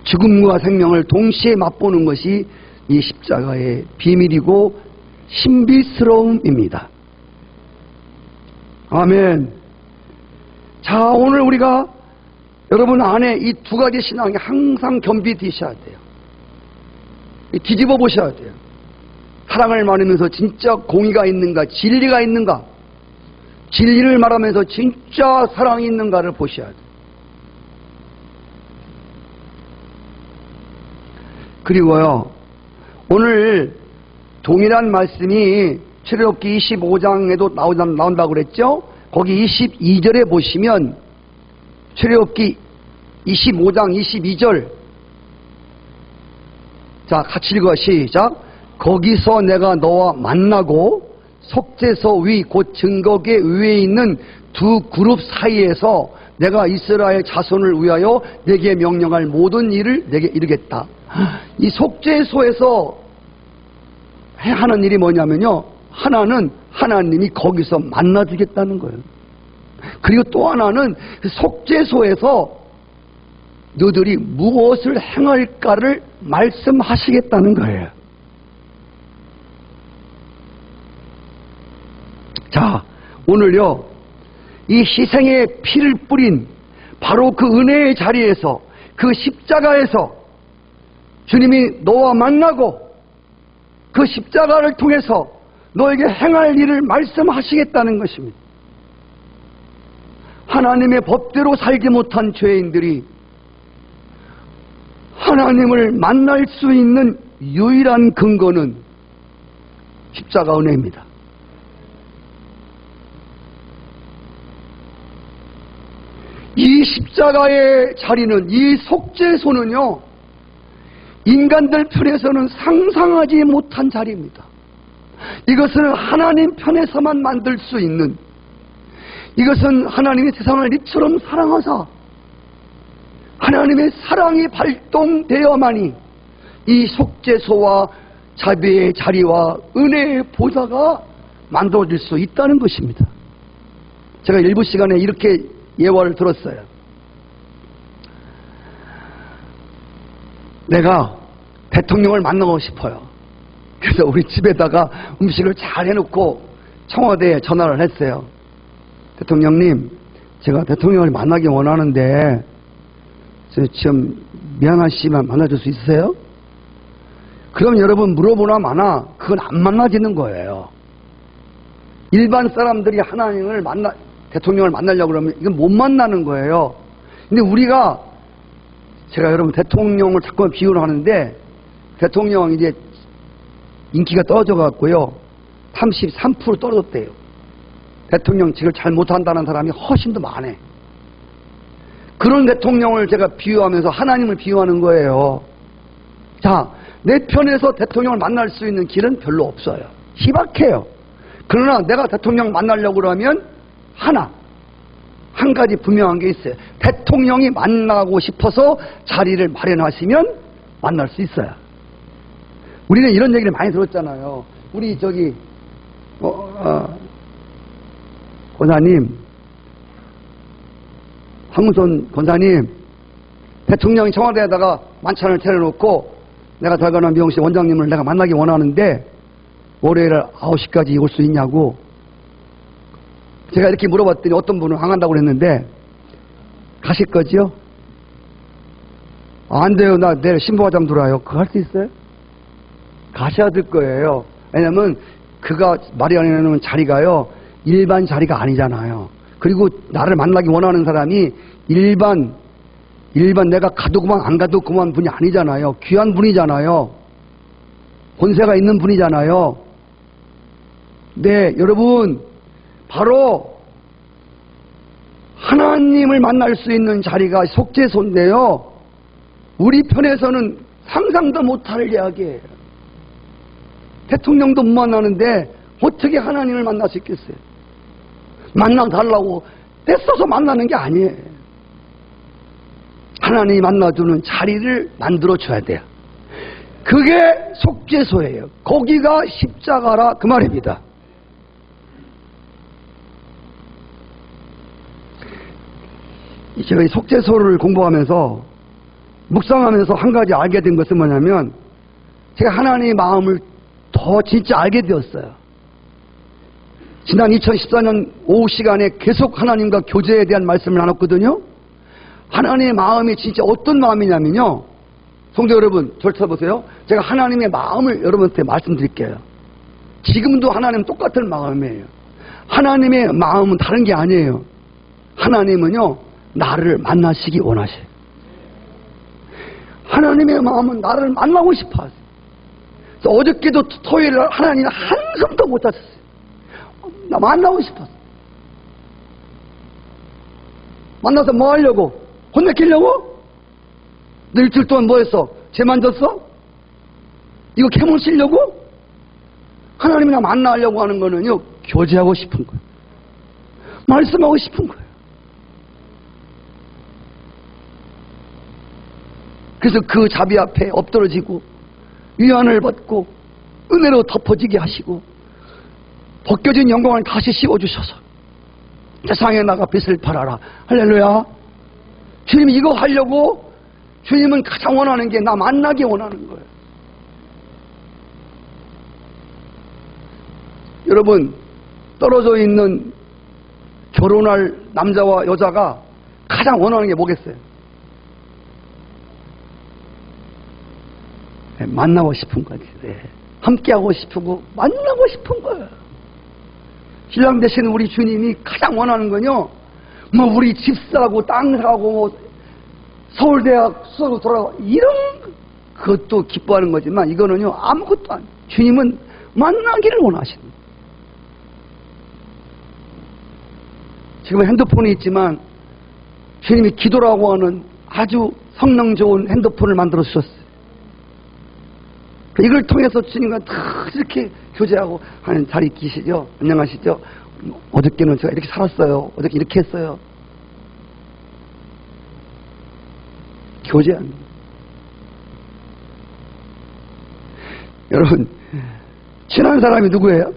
Speaker 1: 죽음과 생명을 동시에 맛보는 것이 이 십자가의 비밀이고 신비스러움입니다. 아멘. 자, 오늘 우리가 여러분 안에 이 두 가지 신앙이 항상 겸비되셔야 돼요. 뒤집어 보셔야 돼요. 사랑을 말하면서 진짜 공의가 있는가, 진리가 있는가, 진리를 말하면서 진짜 사랑이 있는가를 보셔야 돼요. 그리고요, 오늘 동일한 말씀이 출애굽기 25장에도 나온다고 그랬죠? 거기 22절에 보시면 출애굽기 25장 22절, 자, 같이 읽어. 시작. 거기서 내가 너와 만나고 속죄소 위 곧 증거궤 위에 있는 두 그룹 사이에서 내가 이스라엘 자손을 위하여 내게 명령할 모든 일을 내게 이루겠다. 이 속죄소에서 하는 일이 뭐냐면요, 하나는 하나님이 거기서 만나주겠다는 거예요. 그리고 또 하나는 속죄소에서 너들이 무엇을 행할까를 말씀하시겠다는 거예요. 자, 오늘요, 이 희생의 피를 뿌린 바로 그 은혜의 자리에서, 그 십자가에서 주님이 너와 만나고 그 십자가를 통해서 너에게 행할 일을 말씀하시겠다는 것입니다. 하나님의 법대로 살지 못한 죄인들이 하나님을 만날 수 있는 유일한 근거는 십자가 은혜입니다. 이 십자가의 자리는, 이 속죄소는요, 인간들 편에서는 상상하지 못한 자리입니다. 이것은 하나님 편에서만 만들 수 있는, 이것은 하나님이 세상을 이처럼 사랑하사 하나님의 사랑이 발동되어만이 이 속죄소와 자비의 자리와 은혜의 보좌가 만들어질 수 있다는 것입니다. 제가 일부 시간에 이렇게 예화를 들었어요. 내가 대통령을 만나고 싶어요. 그래서 우리 집에다가 음식을 잘 해놓고 청와대에 전화를 했어요. 대통령님, 제가 대통령을 만나기 원하는데 지금 미안한 씨만 만나줄 수 있으세요? 그럼 여러분 물어보나 마나 그건 안 만나지는 거예요. 일반 사람들이 하나님을 대통령을 만나려고 그러면 이건 못 만나는 거예요. 근데 우리가, 제가 여러분 대통령을 자꾸 비유를 하는데, 대통령 이제 인기가 떨어져 갖고요, 33% 떨어졌대요. 대통령직을 잘 못한다는 사람이 훨씬 더 많아. 그런 대통령을 제가 비유하면서 하나님을 비유하는 거예요. 자, 내 편에서 대통령을 만날 수 있는 길은 별로 없어요. 희박해요. 그러나 내가 대통령 만나려고 그러면 한 가지 분명한 게 있어요. 대통령이 만나고 싶어서 자리를 마련하시면 만날 수 있어요. 우리는 이런 얘기를 많이 들었잖아요. 우리 권사님, 황문선 권사님, 대통령이 청와대에다가 만찬을 차려놓고 내가 달가나 미용실 원장님을 내가 만나기 원하는데 월요일 9시까지 올 수 있냐고 제가 이렇게 물어봤더니 어떤 분은 안 간다고 그랬는데 가실 거지요? 안 돼요. 나 내일 신부화장 들어와요. 그거 할 수 있어요? 가셔야 될 거예요. 왜냐면 그가 마련해놓은 자리가요 일반 자리가 아니잖아요. 그리고 나를 만나기 원하는 사람이 일반 내가 가도 그만 안 가도 그만 분이 아니잖아요. 귀한 분이잖아요. 권세가 있는 분이잖아요. 네, 여러분, 바로 하나님을 만날 수 있는 자리가 속죄소인데요. 우리 편에서는 상상도 못할 이야기예요. 대통령도 못 만나는데 어떻게 하나님을 만날 수 있겠어요? 만나달라고 떼써서 만나는 게 아니에요. 하나님이 만나주는 자리를 만들어줘야 돼요. 그게 속죄소예요. 거기가 십자가라 그 말입니다. 제가 이 속죄소를 공부하면서 묵상하면서 한 가지 알게 된 것은 뭐냐면 제가 하나님의 마음을 더 진짜 알게 되었어요. 지난 2014년 오후 시간에 계속 하나님과 교제에 대한 말씀을 나눴거든요. 하나님의 마음이 진짜 어떤 마음이냐면요. 성도 여러분, 저를 쳐보세요. 제가 하나님의 마음을 여러분한테 말씀드릴게요. 지금도 하나님 똑같은 마음이에요. 하나님의 마음은 다른 게 아니에요. 하나님은요, 나를 만나시기 원하셔요. 하나님의 마음은 나를 만나고 싶어 하세요. 그래서 어저께도 토요일에 하나님이 한숨도 못 잤어요. 나 만나고 싶었어. 만나서 뭐 하려고? 혼내키려고? 너 일주일 동안 뭐 했어? 죄 만졌어? 이거 캐물 치려고? 하나님이 나 만나려고 하는 거는요, 교제하고 싶은 거예요. 말씀하고 싶은 거예요. 그래서 그 자비 앞에 엎드러지고 위안을 받고 은혜로 덮어지게 하시고 벗겨진 영광을 다시 씌워주셔서 세상에 나가 빛을 발하라. 할렐루야. 주님 이거 하려고 주님은 가장 원하는 게 나 만나기 원하는 거예요. 여러분, 떨어져 있는 결혼할 남자와 여자가 가장 원하는 게 뭐겠어요? 네, 만나고 싶은 거지. 네. 함께하고 싶고 만나고 싶은 거예요. 신랑 되신 우리 주님이 가장 원하는 건요, 뭐 우리 집 사고 땅 사고 뭐 서울대학 수석으로 돌아가고 이런 그것도 기뻐하는 거지만 이거는요 아무것도 아니에요. 주님은 만나기를 원하시는 거예요. 지금 핸드폰이 있지만 주님이 기도라고 하는 아주 성능 좋은 핸드폰을 만들어 주셨어요. 이걸 통해서 주님과 다 이렇게 교제하고 하는 자리 계시죠? 안녕하시죠? 어저께는 제가 이렇게 살았어요. 어저께 이렇게 했어요. 교제합니다. 여러분, 친한 사람이 누구예요?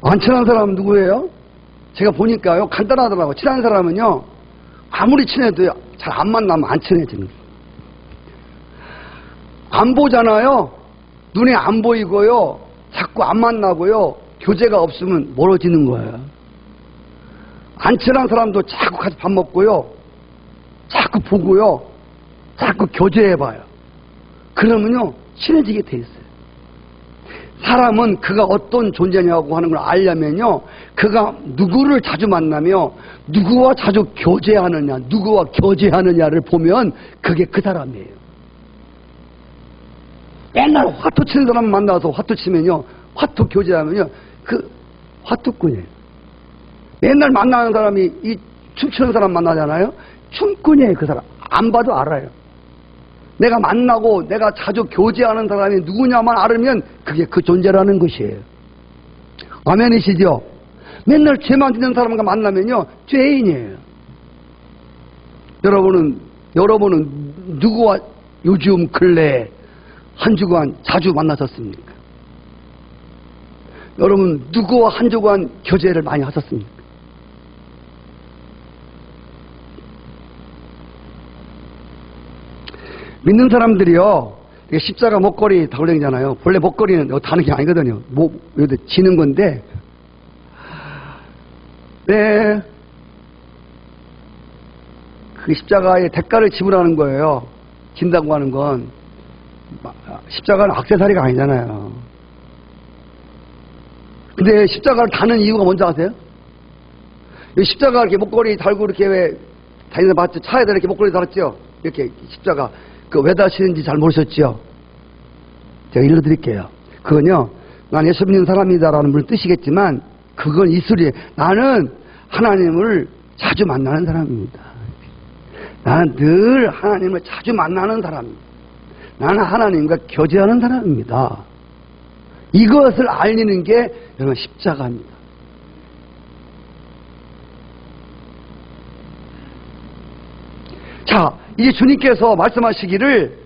Speaker 1: 안 친한 사람은 누구예요? 제가 보니까요, 간단하더라고요. 친한 사람은요, 아무리 친해도요, 잘 안 만나면 안 친해지는 거예요. 안 보잖아요. 눈에 안 보이고요. 자꾸 안 만나고요. 교제가 없으면 멀어지는 거예요. 안 친한 사람도 자꾸 같이 밥 먹고요. 자꾸 보고요. 자꾸 교제해봐요. 그러면요. 친해지게 돼 있어요. 사람은 그가 어떤 존재냐고 하는 걸 알려면요. 그가 누구를 자주 만나며 누구와 자주 교제하느냐, 누구와 교제하느냐를 보면 그게 그 사람이에요. 맨날 화투 치는 사람 만나서 화투 치면요, 화투 교제하면요, 그 화투꾼이에요. 맨날 만나는 사람이 이 춤추는 사람 만나잖아요. 춤꾼이에요. 그 사람. 안 봐도 알아요. 내가 만나고 내가 자주 교제하는 사람이 누구냐만 알으면 그게 그 존재라는 것이에요. 아멘이시죠? 맨날 죄만 짓는 사람과 만나면요, 죄인이에요. 여러분은 누구와 요즘 근래에 한 주간 자주 만나셨습니까? 여러분 누구와 한 주간 교제를 많이 하셨습니까? 믿는 사람들이요, 십자가 목걸이 달고 다니잖아요. 본래 목걸이는 다는 게 아니거든요. 여기 지는 건데, 네, 그 십자가의 대가를 지불하는 거예요. 진다고 하는 건. 십자가는 액세서리가 아니잖아요. 근데 십자가를 다는 이유가 뭔지 아세요? 십자가 이렇게 목걸이 달고 이렇게 왜 다니는 봤죠? 차에다 이렇게 목걸이 달았죠? 이렇게 십자가. 왜 다시는지 잘 모르셨죠? 제가 읽어드릴게요. 그건요, 난 예수 믿는 사람이다라는 물론 뜻이겠지만, 그건 이슬이에요. 나는 하나님을 자주 만나는 사람입니다. 나는 늘 하나님을 자주 만나는 사람입니다. 나는 하나님과 교제하는 사람입니다. 이것을 알리는 게 여러분 십자가입니다. 자, 이제 주님께서 말씀하시기를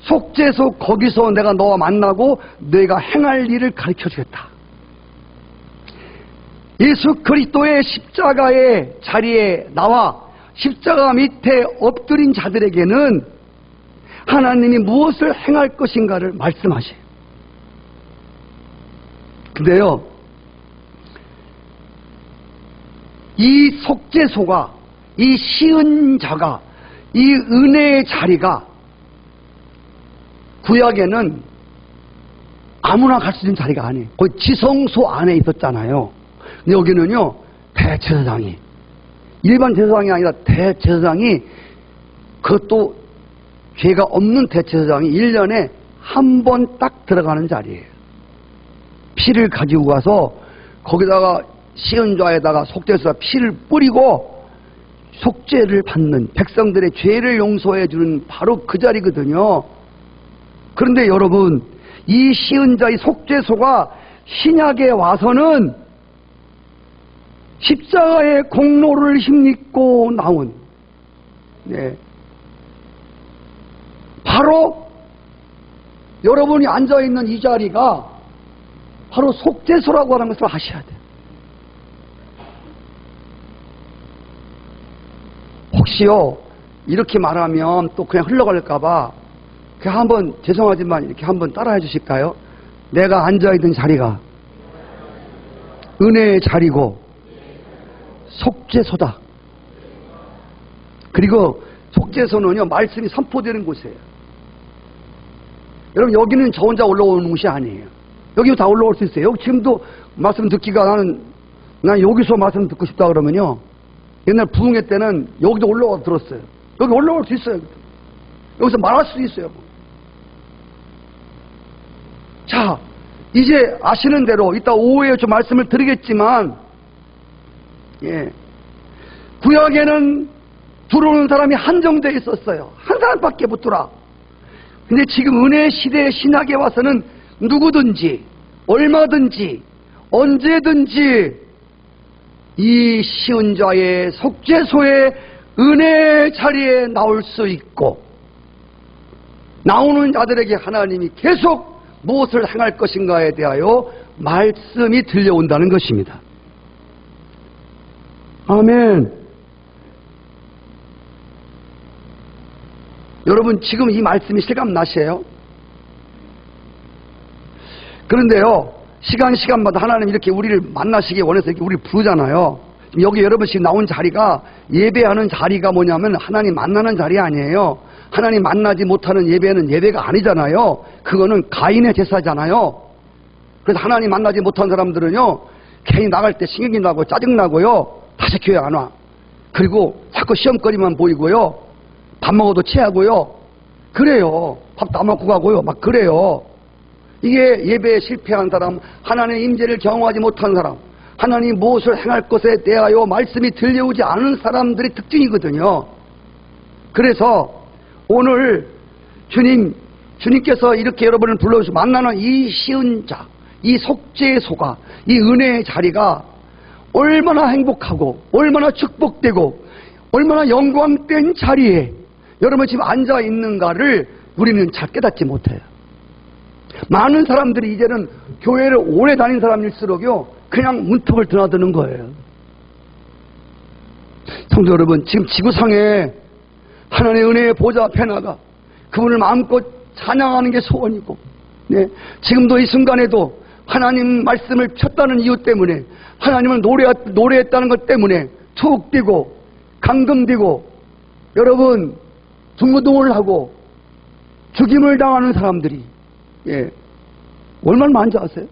Speaker 1: 속죄소 거기서 내가 너와 만나고 내가 행할 일을 가르쳐주겠다. 예수 그리스도의 십자가의 자리에 나와 십자가 밑에 엎드린 자들에게는 하나님이 무엇을 행할 것인가를 말씀하셔요. 근데요, 이 속죄소가, 이 시은 자가, 이 은혜의 자리가 구약에는 아무나 갈 수 있는 자리가 아니에요. 거기 지성소 안에 있었잖아요. 근데 여기는요, 대제사장이, 일반 제사장이 아니라 대제사장이, 그것도 죄가 없는 대제사장이 1년에 한 번 딱 들어가는 자리예요. 피를 가지고 가서 거기다가 시은좌에다가 속죄소에다 피를 뿌리고 속죄를 받는, 백성들의 죄를 용서해 주는 바로 그 자리거든요. 그런데 여러분, 이 시은자의 속죄소가 신약에 와서는 십자가의 공로를 힘입고 나온, 네, 바로 여러분이 앉아있는 이 자리가 바로 속죄소라고 하는 것을 아셔야 돼요. 혹시요, 이렇게 말하면 또 그냥 흘러갈까봐 그냥 한번, 죄송하지만 이렇게 한번 따라해 주실까요? 내가 앉아있는 자리가 은혜의 자리고 속죄소다. 그리고 속죄소는요, 말씀이 선포되는 곳이에요. 여러분, 여기는 저 혼자 올라오는 곳이 아니에요. 여기 다 올라올 수 있어요. 여기 지금도 말씀 듣기가 난 여기서 말씀 듣고 싶다 그러면요, 옛날 부흥회 때는 여기도 올라와 들었어요. 여기 올라올 수 있어요. 여기서 말할 수 있어요. 자, 이제 아시는 대로 이따 오후에 좀 말씀을 드리겠지만, 예, 구약에는 들어오는 사람이 한정되어 있었어요. 한 사람밖에 못 들어와. 근데 지금 은혜 시대의 신학에 와서는 누구든지 얼마든지 언제든지 이 시은자의 속죄소의 은혜 자리에 나올 수 있고, 나오는 자들에게 하나님이 계속 무엇을 행할 것인가에 대하여 말씀이 들려온다는 것입니다. 아멘. 여러분, 지금 이 말씀이 실감 나세요? 그런데요, 시간마다 하나님 이렇게 우리를 만나시기 원해서 이렇게 우리를 부르잖아요. 지금 여기 여러분 지금 나온 자리가, 예배하는 자리가 뭐냐면 하나님 만나는 자리 아니에요. 하나님 만나지 못하는 예배는 예배가 아니잖아요. 그거는 가인의 제사잖아요. 그래서 하나님 만나지 못한 사람들은요, 괜히 나갈 때 신경이 나고 짜증나고요, 다시 교회 안 와. 그리고 자꾸 시험거리만 보이고요, 밥 먹어도 체하고요, 그래요. 밥도 안 먹고 가고요, 막 그래요. 이게 예배에 실패한 사람, 하나님의 임재를 경험하지 못한 사람, 하나님 무엇을 행할 것에 대하여 말씀이 들려오지 않은 사람들의 특징이거든요. 그래서 오늘 주님께서 이렇게 여러분을 불러주시고 만나는 이 시은자, 이 속죄소가, 이 은혜의 자리가 얼마나 행복하고 얼마나 축복되고 얼마나 영광된 자리에 여러분 지금 앉아 있는가를 우리는 잘 깨닫지 못해요. 많은 사람들이 이제는 교회를 오래 다닌 사람일수록요 그냥 문턱을 드나드는 거예요. 성도 여러분, 지금 지구상에 하나님의 은혜의 보좌 앞에 나가 그분을 마음껏 찬양하는 게 소원이고, 네, 지금도 이 순간에도 하나님 말씀을 폈다는 이유 때문에, 하나님을 노래했다는 것 때문에 툭 뛰고 감금되고 여러분 중노동을 하고 죽임을 당하는 사람들이 얼마나 많은지 아세요?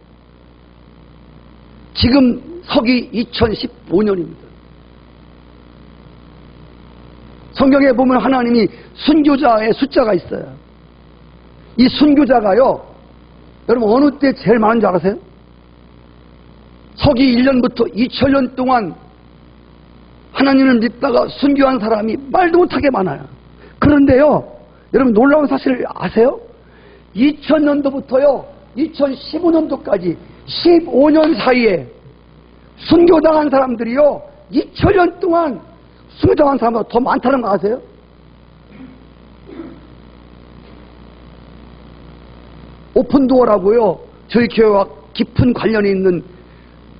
Speaker 1: 지금 서기 2015년입니다. 성경에 보면 하나님이 순교자의 숫자가 있어요. 이 순교자가요, 여러분 어느 때 제일 많은 줄 아세요? 서기 1년부터 2000년 동안 하나님을 믿다가 순교한 사람이 말도 못하게 많아요. 그런데요, 여러분 놀라운 사실을 아세요? 2000년도부터요 2015년도까지 15년 사이에 순교당한 사람들이요 2000년 동안 순교당한 사람보다 더 많다는 거 아세요? 오픈도어라고요, 저희 교회와 깊은 관련이 있는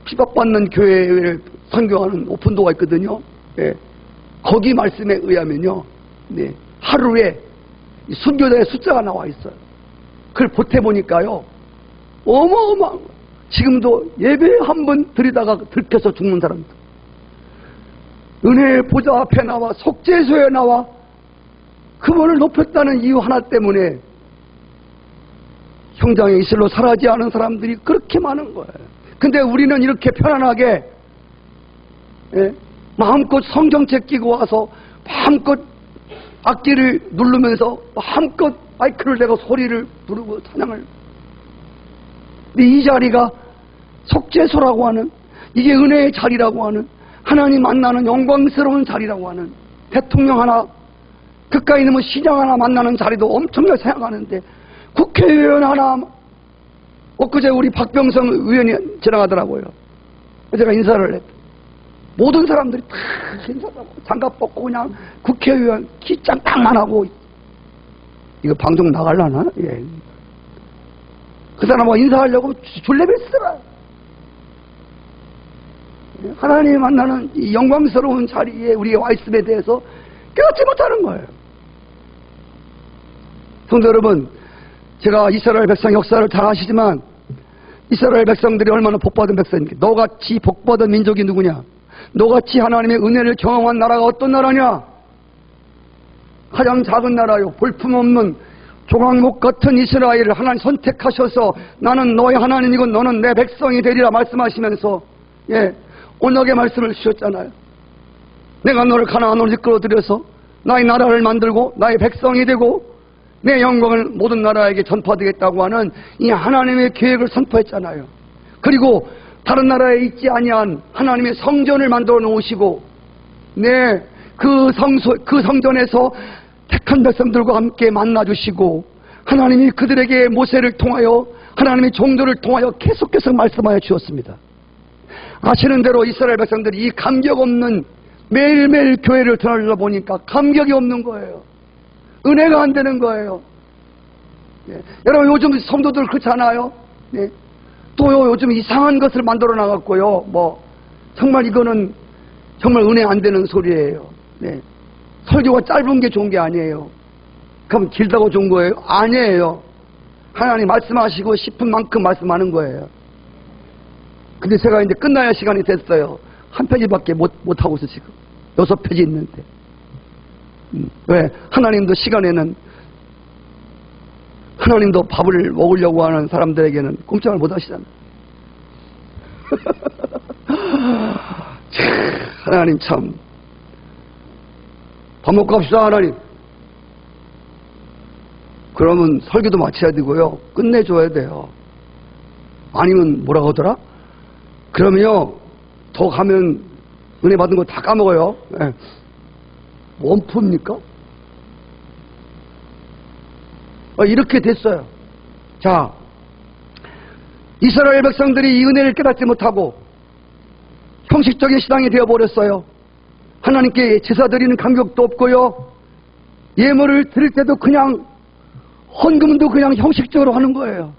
Speaker 1: 핍박받는 교회를 선교하는 오픈도어가 있거든요. 네. 거기 말씀에 의하면요, 네, 하루에 순교자의 숫자가 나와 있어요. 그걸 보태보니까요 어마어마한 거예요. 지금도 예배 한 번 드리다가 들켜서 죽는 사람들, 은혜의 보좌 앞에 나와 속죄소에 나와 그분을 높였다는 이유 하나 때문에 형장의 이슬로 살아지 않은 사람들이 그렇게 많은 거예요. 근데 우리는 이렇게 편안하게 마음껏 성경책 끼고 와서 마음껏 악기를 누르면서 마음껏 마이크를 대고 소리를 부르고 찬양을. 근데 이 자리가 속죄소라고 하는, 이게 은혜의 자리라고 하는, 하나님 만나는 영광스러운 자리라고 하는, 대통령 하나, 그까이 있는 시장 하나 만나는 자리도 엄청나게 생각하는데 국회의원 하나, 엊그제 우리 박병성 의원이 지나가더라고요. 제가 인사를 했. 모든 사람들이 다 인사하고 장갑 벗고 그냥 국회의원 키 짱짱만 하고. 이거 방송 나갈라나? 예. 그 사람하고 인사하려고 줄레베스라. 하나님 만나는 이 영광스러운 자리에 우리가 와 있음에 대해서 깨닫지 못하는 거예요. 성도 여러분, 제가 이스라엘 백성 역사를 잘 아시지만 이스라엘 백성들이 얼마나 복받은 백성입니까? 너같이 복받은 민족이 누구냐? 너같이 하나님의 은혜를 경험한 나라가 어떤 나라냐? 가장 작은 나라요, 볼품없는 조각목 같은 이스라엘을 하나님 선택하셔서 나는 너의 하나님이고 너는 내 백성이 되리라 말씀하시면서 언약의 말씀을 주셨잖아요. 내가 너를 가나안으로 이끌어들여서 나의 나라를 만들고 나의 백성이 되고 내 영광을 모든 나라에게 전파되겠다고 하는 이 하나님의 계획을 선포했잖아요. 그리고 다른 나라에 있지 아니한 하나님의 성전을 만들어 놓으시고 그 성전에서 택한 백성들과 함께 만나주시고 하나님이 그들에게 모세를 통하여 하나님의 종들을 통하여 계속해서 말씀하여 주었습니다. 아시는 대로 이스라엘 백성들이 이 감격 없는 매일매일 교회를 들여다보니까 감격이 없는 거예요. 은혜가 안 되는 거예요. 여러분 요즘 성도들 그렇잖아요. 또 요즘 이상한 것을 만들어 나갔고요. 정말 이거는 정말 은혜 안 되는 소리예요. 설교가 짧은 게 좋은 게 아니에요. 그럼 길다고 좋은 거예요? 아니에요. 하나님 말씀하시고 싶은 만큼 말씀하는 거예요. 근데 제가 이제 끝나야 시간이 됐어요. 한 페이지밖에 못하고 있어 지금. 6페이지 있는데. 왜? 하나님도 시간에는 하나님도 밥을 먹으려고 하는 사람들에게는 꼼짝을 못 하시잖아요. 하나님 참. 밥 먹고 갑시다 하나님. 그러면 설교도 마쳐야 되고요. 끝내줘야 돼요. 아니면 뭐라고 하더라? 그러면요 더 가면 은혜 받은 거 다 까먹어요. 예. 원포입니까? 이렇게 됐어요. 자, 이스라엘 백성들이 이 은혜를 깨닫지 못하고 형식적인 신앙이 되어버렸어요. 하나님께 제사 드리는 감격도 없고요. 예물을 드릴 때도 그냥 헌금도 그냥 형식적으로 하는 거예요.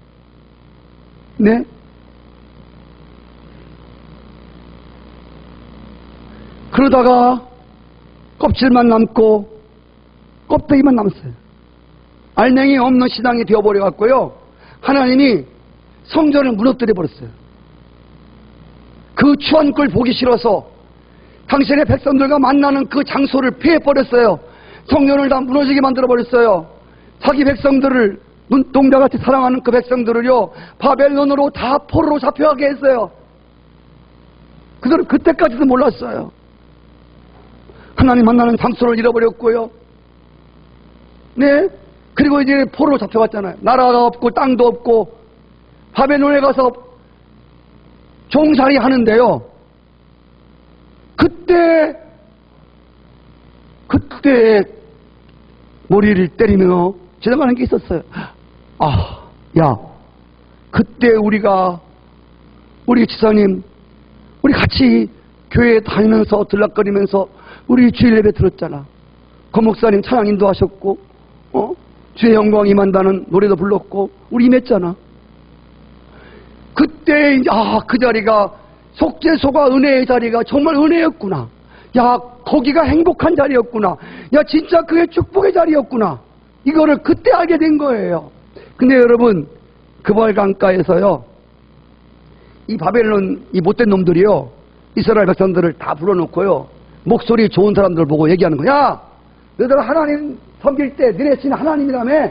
Speaker 1: 네? 그러다가 껍질만 남고 껍데기만 남았어요. 알맹이 없는 신앙이 되어버려 갖고요. 하나님이 성전을 무너뜨려 버렸어요. 그 추한 걸 보기 싫어서 당신의 백성들과 만나는 그 장소를 피해버렸어요. 성전을 다 무너지게 만들어 버렸어요. 자기 백성들을 눈동자같이 사랑하는 그 백성들을요, 바벨론으로 다 포로로 잡혀가게 했어요. 그들은 그때까지도 몰랐어요. 하나님 만나는 장소를 잃어버렸고요. 네? 그리고 이제 포로로 잡혀갔잖아요. 나라가 없고 땅도 없고 바벨론에 가서 종살이 하는데요. 그때 머리를 때리며 지나가는 게 있었어요. 야, 그때 우리 지사님, 우리 같이 교회 다니면서 들락거리면서 우리 주일 예배 들었잖아. 그 목사님 찬양 인도하셨고, 주의 영광 임한다는 노래도 불렀고, 우리 임했잖아. 그때 이제 그 자리가 속죄소가 은혜의 자리가 정말 은혜였구나. 야, 거기가 행복한 자리였구나. 야, 진짜 그게 축복의 자리였구나. 이거를 그때 알게 된 거예요. 근데 여러분, 그발 강가에서요, 이 바벨론 이 못된 놈들이요, 이스라엘 백성들을 다 불러놓고요, 목소리 좋은 사람들 보고 얘기하는 거야. 야, 너희들 하나님 섬길 때 너네 신 하나님이라며?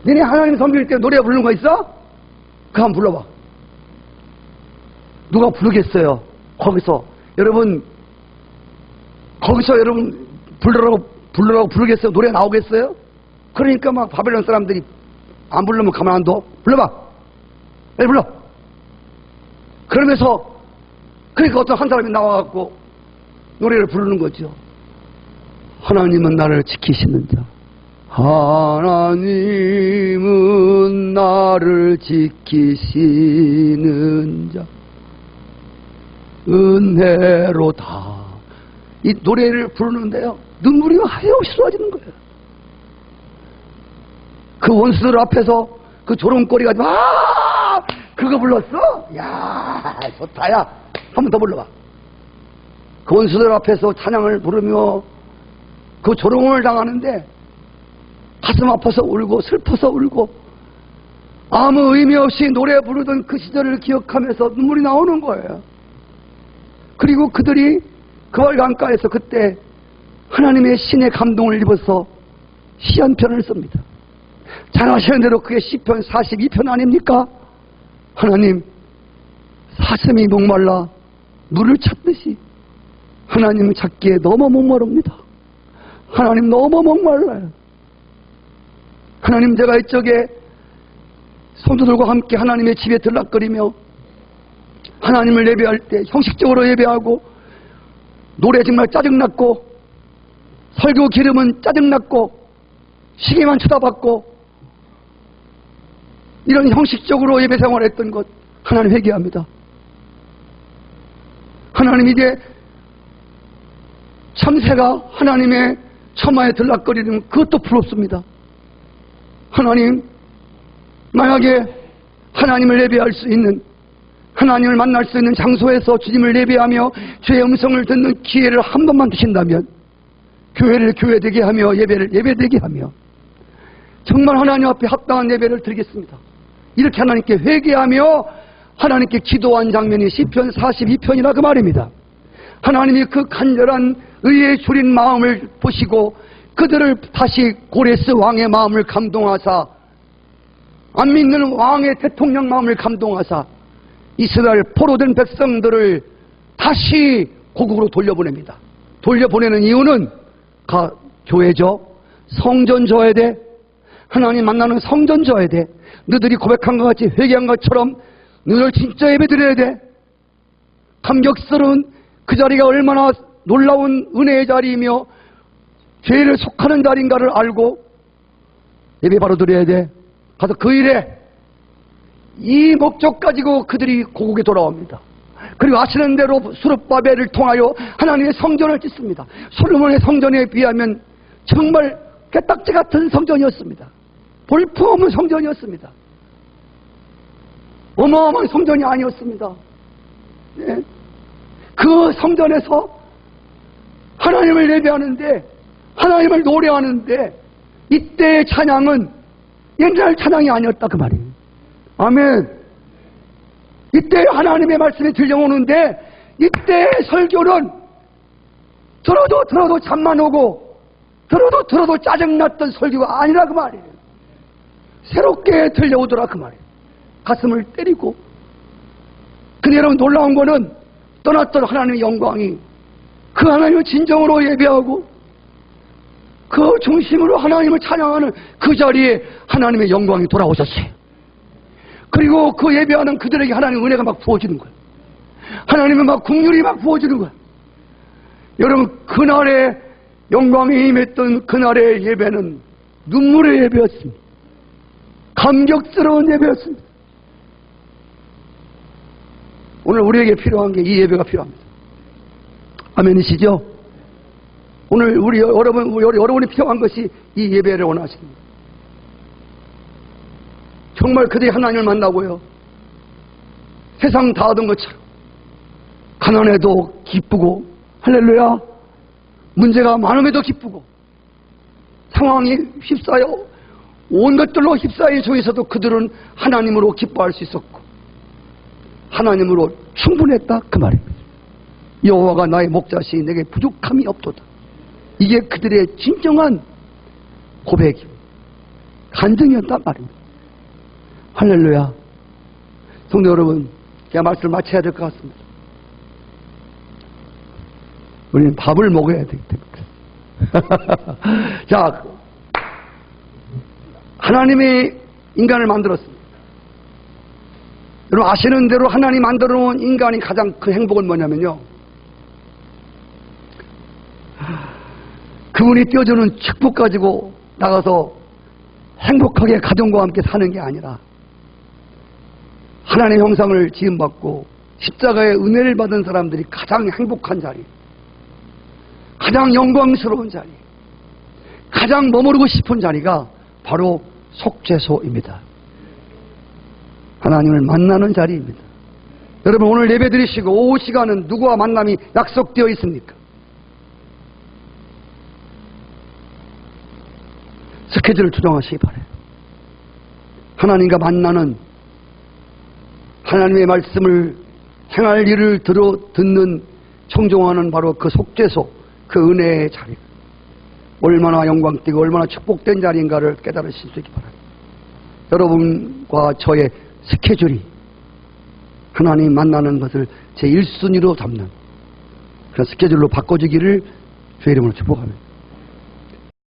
Speaker 1: 너네 하나님 섬길 때 노래 부르는 거 있어? 그거 한번 불러봐. 누가 부르겠어요? 거기서 여러분 부르라고 부르겠어요? 노래 나오겠어요? 그러니까 막 바벨론 사람들이 안 부르면 가만 안 둬. 불러봐. 빨리 불러. 그러면서 그러니까 어떤 한 사람이 나와갖고 노래를 부르는 거죠. 하나님은 나를 지키시는 자. 하나님은 나를 지키시는 자. 은혜로다. 이 노래를 부르는데요, 눈물이 하염없이 쏟아지는 거예요. 그 원수들 앞에서 그 조롱거리가 그거 불렀어? 야, 좋다. 야, 한 번 더 불러봐. 그 원수들 앞에서 찬양을 부르며 그 조롱을 당하는데 가슴 아파서 울고 슬퍼서 울고 아무 의미 없이 노래 부르던 그 시절을 기억하면서 눈물이 나오는 거예요. 그리고 그들이 그발 강가에서 그때 하나님의 신의 감동을 입어서 시 한 편을 씁니다. 잘 아시는 대로 그게 시편 42편 아닙니까? 하나님, 사슴이 목말라 물을 찾듯이 하나님 찾기에 너무 목마릅니다. 하나님 너무 목말라요. 하나님, 제가 이쪽에 성도들과 함께 하나님의 집에 들락거리며 하나님을 예배할 때 형식적으로 예배하고 노래 정말 짜증났고 설교 기름은 짜증났고 시계만 쳐다봤고 이런 형식적으로 예배 생활했던 것 하나님 회개합니다. 하나님, 이제 참새가 하나님의 처마에 들락거리는 그것도 부럽습니다. 하나님, 만약에 하나님을 예배할 수 있는, 하나님을 만날 수 있는 장소에서 주님을 예배하며 주의 음성을 듣는 기회를 한 번만 주신다면 교회를 교회되게 하며 예배를 예배되게 하며 정말 하나님 앞에 합당한 예배를 드리겠습니다. 이렇게 하나님께 회개하며 하나님께 기도한 장면이 시편 42편이라 그 말입니다. 하나님이 그 간절한 의에 줄인 마음을 보시고 그들을 다시 고레스 왕의 마음을 감동하사, 안 믿는 왕의 대통령 마음을 감동하사 이스라엘 포로된 백성들을 다시 고국으로 돌려보냅니다. 돌려보내는 이유는 교회죠. 성전 져야 돼. 하나님 만나는 성전 져야 돼. 너희들이 고백한 것 같이 회개한 것처럼 너희들 진짜 예배 드려야 돼. 감격스러운 그 자리가 얼마나 놀라운 은혜의 자리이며 죄를 속하는 자리인가를 알고 예배 바로 드려야 돼. 가서 그 일에 이 목적 가지고 그들이 고국에 돌아옵니다. 그리고 아시는 대로 수르바벨을 통하여 하나님의 성전을 짓습니다. 솔로몬의 성전에 비하면 정말 깨딱지 같은 성전이었습니다. 볼품없는 성전이었습니다. 어마어마한 성전이 아니었습니다. 네. 그 성전에서 하나님을 예배하는데, 하나님을 노래하는데, 이때의 찬양은 옛날 찬양이 아니었다 그 말이에요. 아멘. 이때 하나님의 말씀이 들려오는데, 이때의 설교는 들어도 잠만 오고 들어도 짜증났던 설교가 아니라 그 말이에요. 새롭게 들려오더라 그 말이에요. 가슴을 때리고. 근데 여러분 놀라운 거는 떠났던 하나님의 영광이 그 하나님을 진정으로 예배하고 그 중심으로 하나님을 찬양하는 그 자리에 하나님의 영광이 돌아오셨어요. 그리고 그 예배하는 그들에게 하나님의 은혜가 막 부어지는 거예요. 하나님의 막 긍휼이 막 부어지는 거예요. 여러분 그날의 영광이 임했던 그날의 예배는 눈물의 예배였습니다. 감격스러운 예배였습니다. 오늘 우리에게 필요한 게 이 예배가 필요합니다. 아멘이시죠? 오늘 여러분이 필요한 것이 이 예배를 원하십니다. 정말 그들이 하나님을 만나고요. 세상 다 얻은 것처럼 가난해도 기쁘고 할렐루야. 문제가 많음에도 기쁘고 상황이 휩싸여 온 것들로 휩싸인 속에서도 그들은 하나님으로 기뻐할 수 있었고 하나님으로 충분했다 그 말입니다. 여호와가 나의 목자시니 내게 부족함이 없도다. 이게 그들의 진정한 고백이 간증이었단 말입니다. 할렐루야. 성도 여러분, 제가 말씀을 마쳐야 될 것 같습니다. 우리는 밥을 먹어야 되기 때문에. 자, 하나님이 인간을 만들었습니다. 여러분 아시는 대로 하나님 만들어 놓은 인간이 가장 큰 행복은 뭐냐면요, 그분이 띄워주는 축복 가지고 나가서 행복하게 가정과 함께 사는 게 아니라 하나님의 형상을 지음받고 십자가의 은혜를 받은 사람들이 가장 행복한 자리, 가장 영광스러운 자리, 가장 머무르고 싶은 자리가 바로 속죄소입니다. 하나님을 만나는 자리입니다. 여러분 오늘 예배 드리시고 오후 시간은 누구와 만남이 약속되어 있습니까? 스케줄을 조정하시기 바라요. 하나님과 만나는, 하나님의 말씀을 행할 일을 듣는, 청종하는 바로 그 속죄소, 그 은혜의 자리, 얼마나 영광되고 얼마나 축복된 자리인가를 깨달으실 수 있기 바랍니다. 여러분과 저의 스케줄이 하나님 만나는 것을 제 1순위로 담는 그런 스케줄로 바꿔주기를 주의 이름으로 축복합니다.